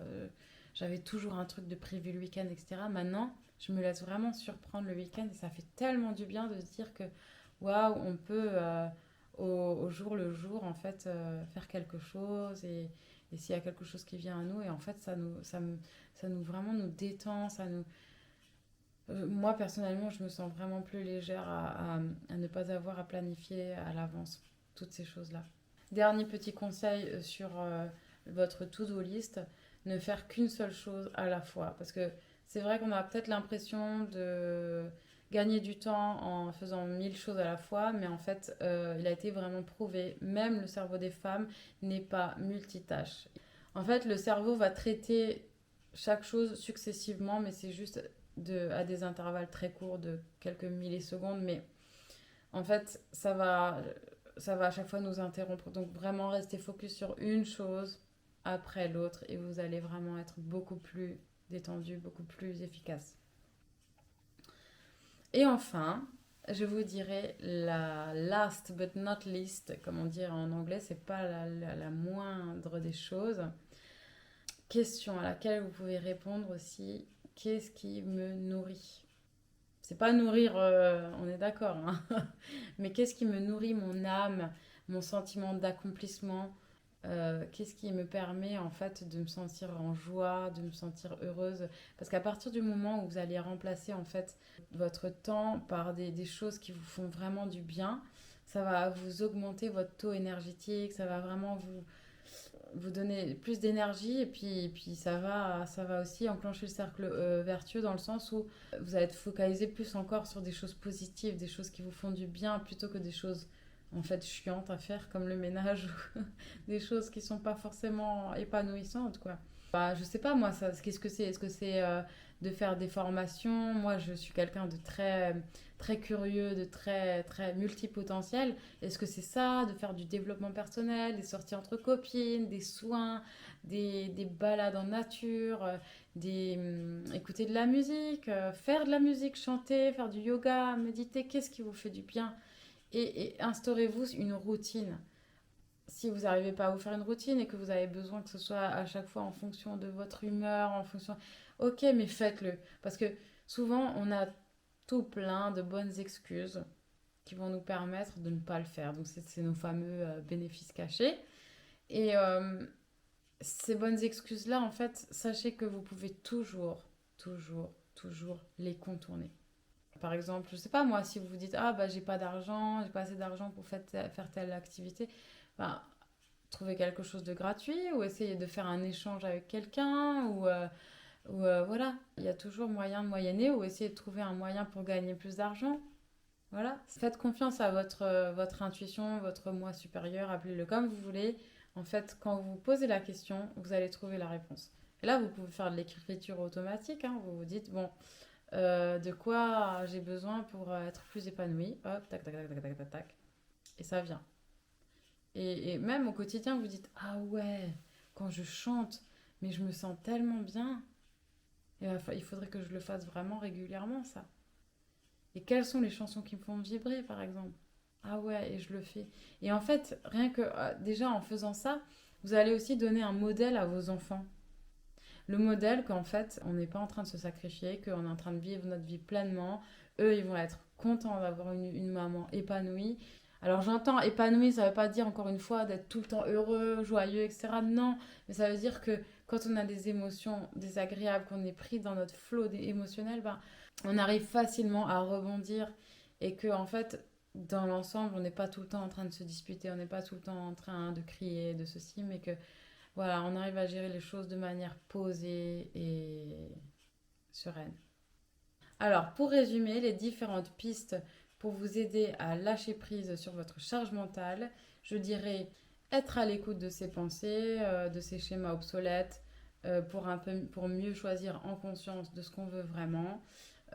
A: j'avais toujours un truc de prévu le week-end, etc. Maintenant, je me laisse vraiment surprendre le week-end et ça fait tellement du bien de se dire que, waouh, on peut au jour le jour, en fait, faire quelque chose et s'il y a quelque chose qui vient à nous, et en fait, ça nous vraiment nous détend, ça nous, moi, personnellement, je me sens vraiment plus légère à ne pas avoir à planifier à l'avance toutes ces choses-là. Dernier petit conseil sur votre to-do list, ne faire qu'une seule chose à la fois. Parce que c'est vrai qu'on a peut-être l'impression de gagner du temps en faisant 1000 choses à la fois, mais en fait, il a été vraiment prouvé, même le cerveau des femmes n'est pas multitâche. En fait, le cerveau va traiter chaque chose successivement, mais c'est juste à des intervalles très courts de quelques millisecondes, mais en fait, ça va à chaque fois nous interrompre. Donc vraiment, restez focus sur une chose après l'autre et vous allez vraiment être beaucoup plus détendu, beaucoup plus efficace. Et enfin, je vous dirais la last but not least, comme on dit en anglais, c'est pas la moindre des choses. Question à laquelle vous pouvez répondre aussi, qu'est-ce qui me nourrit? C'est pas nourrir, on est d'accord, hein. Mais qu'est-ce qui me nourrit mon âme, mon sentiment d'accomplissement? Qu'est-ce qui me permet en fait de me sentir en joie, de me sentir heureuse? Parce qu'à partir du moment où vous allez remplacer en fait votre temps par des choses qui vous font vraiment du bien, ça va vous augmenter votre taux énergétique, ça va vraiment vous donner plus d'énergie et puis ça va aussi enclencher le cercle vertueux dans le sens où vous allez être focalisé plus encore sur des choses positives, des choses qui vous font du bien plutôt que des choses en fait chiantes à faire comme le ménage ou des choses qui sont pas forcément épanouissantes quoi. Je sais pas moi, ça, qu'est-ce que c'est? Est-ce que c'est de faire des formations? Moi, je suis quelqu'un de très curieux, de très multipotentiel. Est-ce que c'est ça, de faire du développement personnel, des sorties entre copines, des soins, des balades en nature, écouter de la musique, faire de la musique, chanter, faire du yoga, méditer? Qu'est-ce qui vous fait du bien? Et instaurez-vous une routine. Si vous n'arrivez pas à vous faire une routine et que vous avez besoin que ce soit à chaque fois en fonction de votre humeur, en fonction... Ok, mais faites-le. Parce que souvent, on a tout plein de bonnes excuses qui vont nous permettre de ne pas le faire. Donc, c'est nos fameux bénéfices cachés. Et ces bonnes excuses-là, en fait, sachez que vous pouvez toujours les contourner. Par exemple, je sais pas moi, si vous vous dites, ah bah j'ai pas d'argent, j'ai pas assez d'argent pour faire telle activité, bah, trouver quelque chose de gratuit ou essayer de faire un échange avec quelqu'un ou voilà, il y a toujours moyen de moyenner ou essayer de trouver un moyen pour gagner plus d'argent. Voilà, faites confiance à votre intuition, votre moi supérieur, appelez-le comme vous voulez. En fait, quand vous vous posez la question, vous allez trouver la réponse. Et là, vous pouvez faire de l'écriture automatique. Hein. Vous vous dites, bon, de quoi j'ai besoin pour être plus épanouie. Hop, tac, tac, tac, tac, tac, tac, tac. Et ça vient. Et même au quotidien, vous dites, ah ouais, quand je chante, mais je me sens tellement bien. Et il faudrait que je le fasse vraiment régulièrement, ça. Et quelles sont les chansons qui me font vibrer, par exemple? Ah ouais, et je le fais. Et en fait, rien que déjà en faisant ça, vous allez aussi donner un modèle à vos enfants. Le modèle qu'en fait, on n'est pas en train de se sacrifier, qu'on est en train de vivre notre vie pleinement. Eux, ils vont être contents d'avoir une maman épanouie. Alors j'entends épanouie, ça ne veut pas dire encore une fois d'être tout le temps heureux, joyeux, etc. Non, mais ça veut dire que quand on a des émotions désagréables, qu'on est pris dans notre flot émotionnel, ben, on arrive facilement à rebondir et que en fait, dans l'ensemble, on n'est pas tout le temps en train de se disputer, on n'est pas tout le temps en train de crier, de ceci, mais que voilà, on arrive à gérer les choses de manière posée et sereine. Alors, pour résumer, les différentes pistes pour vous aider à lâcher prise sur votre charge mentale, je dirais être à l'écoute de ses pensées, de ses schémas obsolètes, pour mieux choisir en conscience de ce qu'on veut vraiment,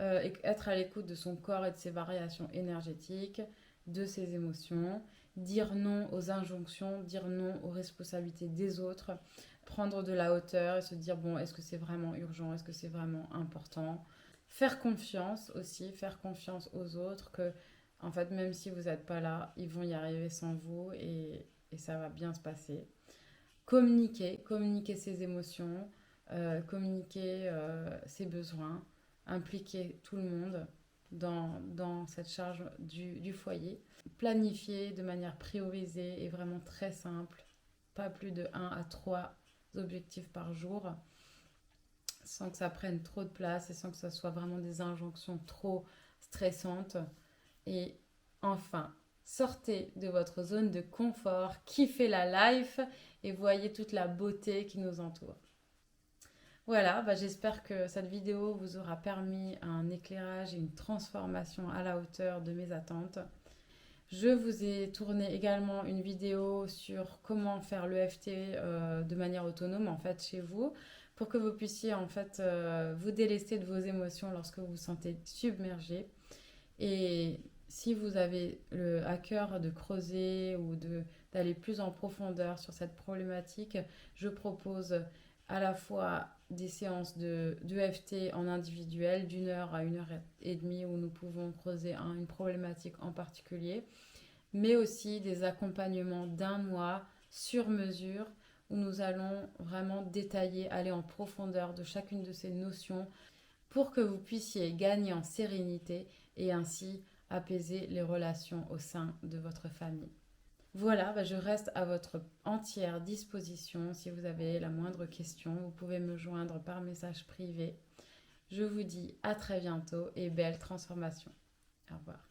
A: et être à l'écoute de son corps et de ses variations énergétiques, de ses émotions, dire non aux injonctions, dire non aux responsabilités des autres, prendre de la hauteur et se dire, bon, est-ce que c'est vraiment urgent, est-ce que c'est vraiment important. Faire confiance aussi, faire confiance aux autres que, en fait, même si vous n'êtes pas là, ils vont y arriver sans vous et ça va bien se passer. Communiquer ses émotions, communiquer ses besoins, impliquer tout le monde dans cette charge du foyer. Planifier de manière priorisée et vraiment très simple, pas plus de 1 à 3 objectifs par jour, sans que ça prenne trop de place et sans que ça soit vraiment des injonctions trop stressantes. Et enfin, sortez de votre zone de confort, kiffez la life et voyez toute la beauté qui nous entoure. Voilà, bah j'espère que cette vidéo vous aura permis un éclairage et une transformation à la hauteur de mes attentes. Je vous ai tourné également une vidéo sur comment faire l'EFT de manière autonome en fait chez vous pour que vous puissiez en fait vous délester de vos émotions lorsque vous vous sentez submergé. Et si vous avez à cœur de creuser ou d'aller plus en profondeur sur cette problématique, je propose à la fois des séances d'EFT en individuel d'1 heure à 1 heure et demie où nous pouvons creuser une problématique en particulier, mais aussi des accompagnements d'1 mois sur mesure où nous allons vraiment détailler, aller en profondeur de chacune de ces notions pour que vous puissiez gagner en sérénité et ainsi apaiser les relations au sein de votre famille. Voilà, bah je reste à votre entière disposition. Si vous avez la moindre question, vous pouvez me joindre par message privé. Je vous dis à très bientôt et belle transformation. Au revoir.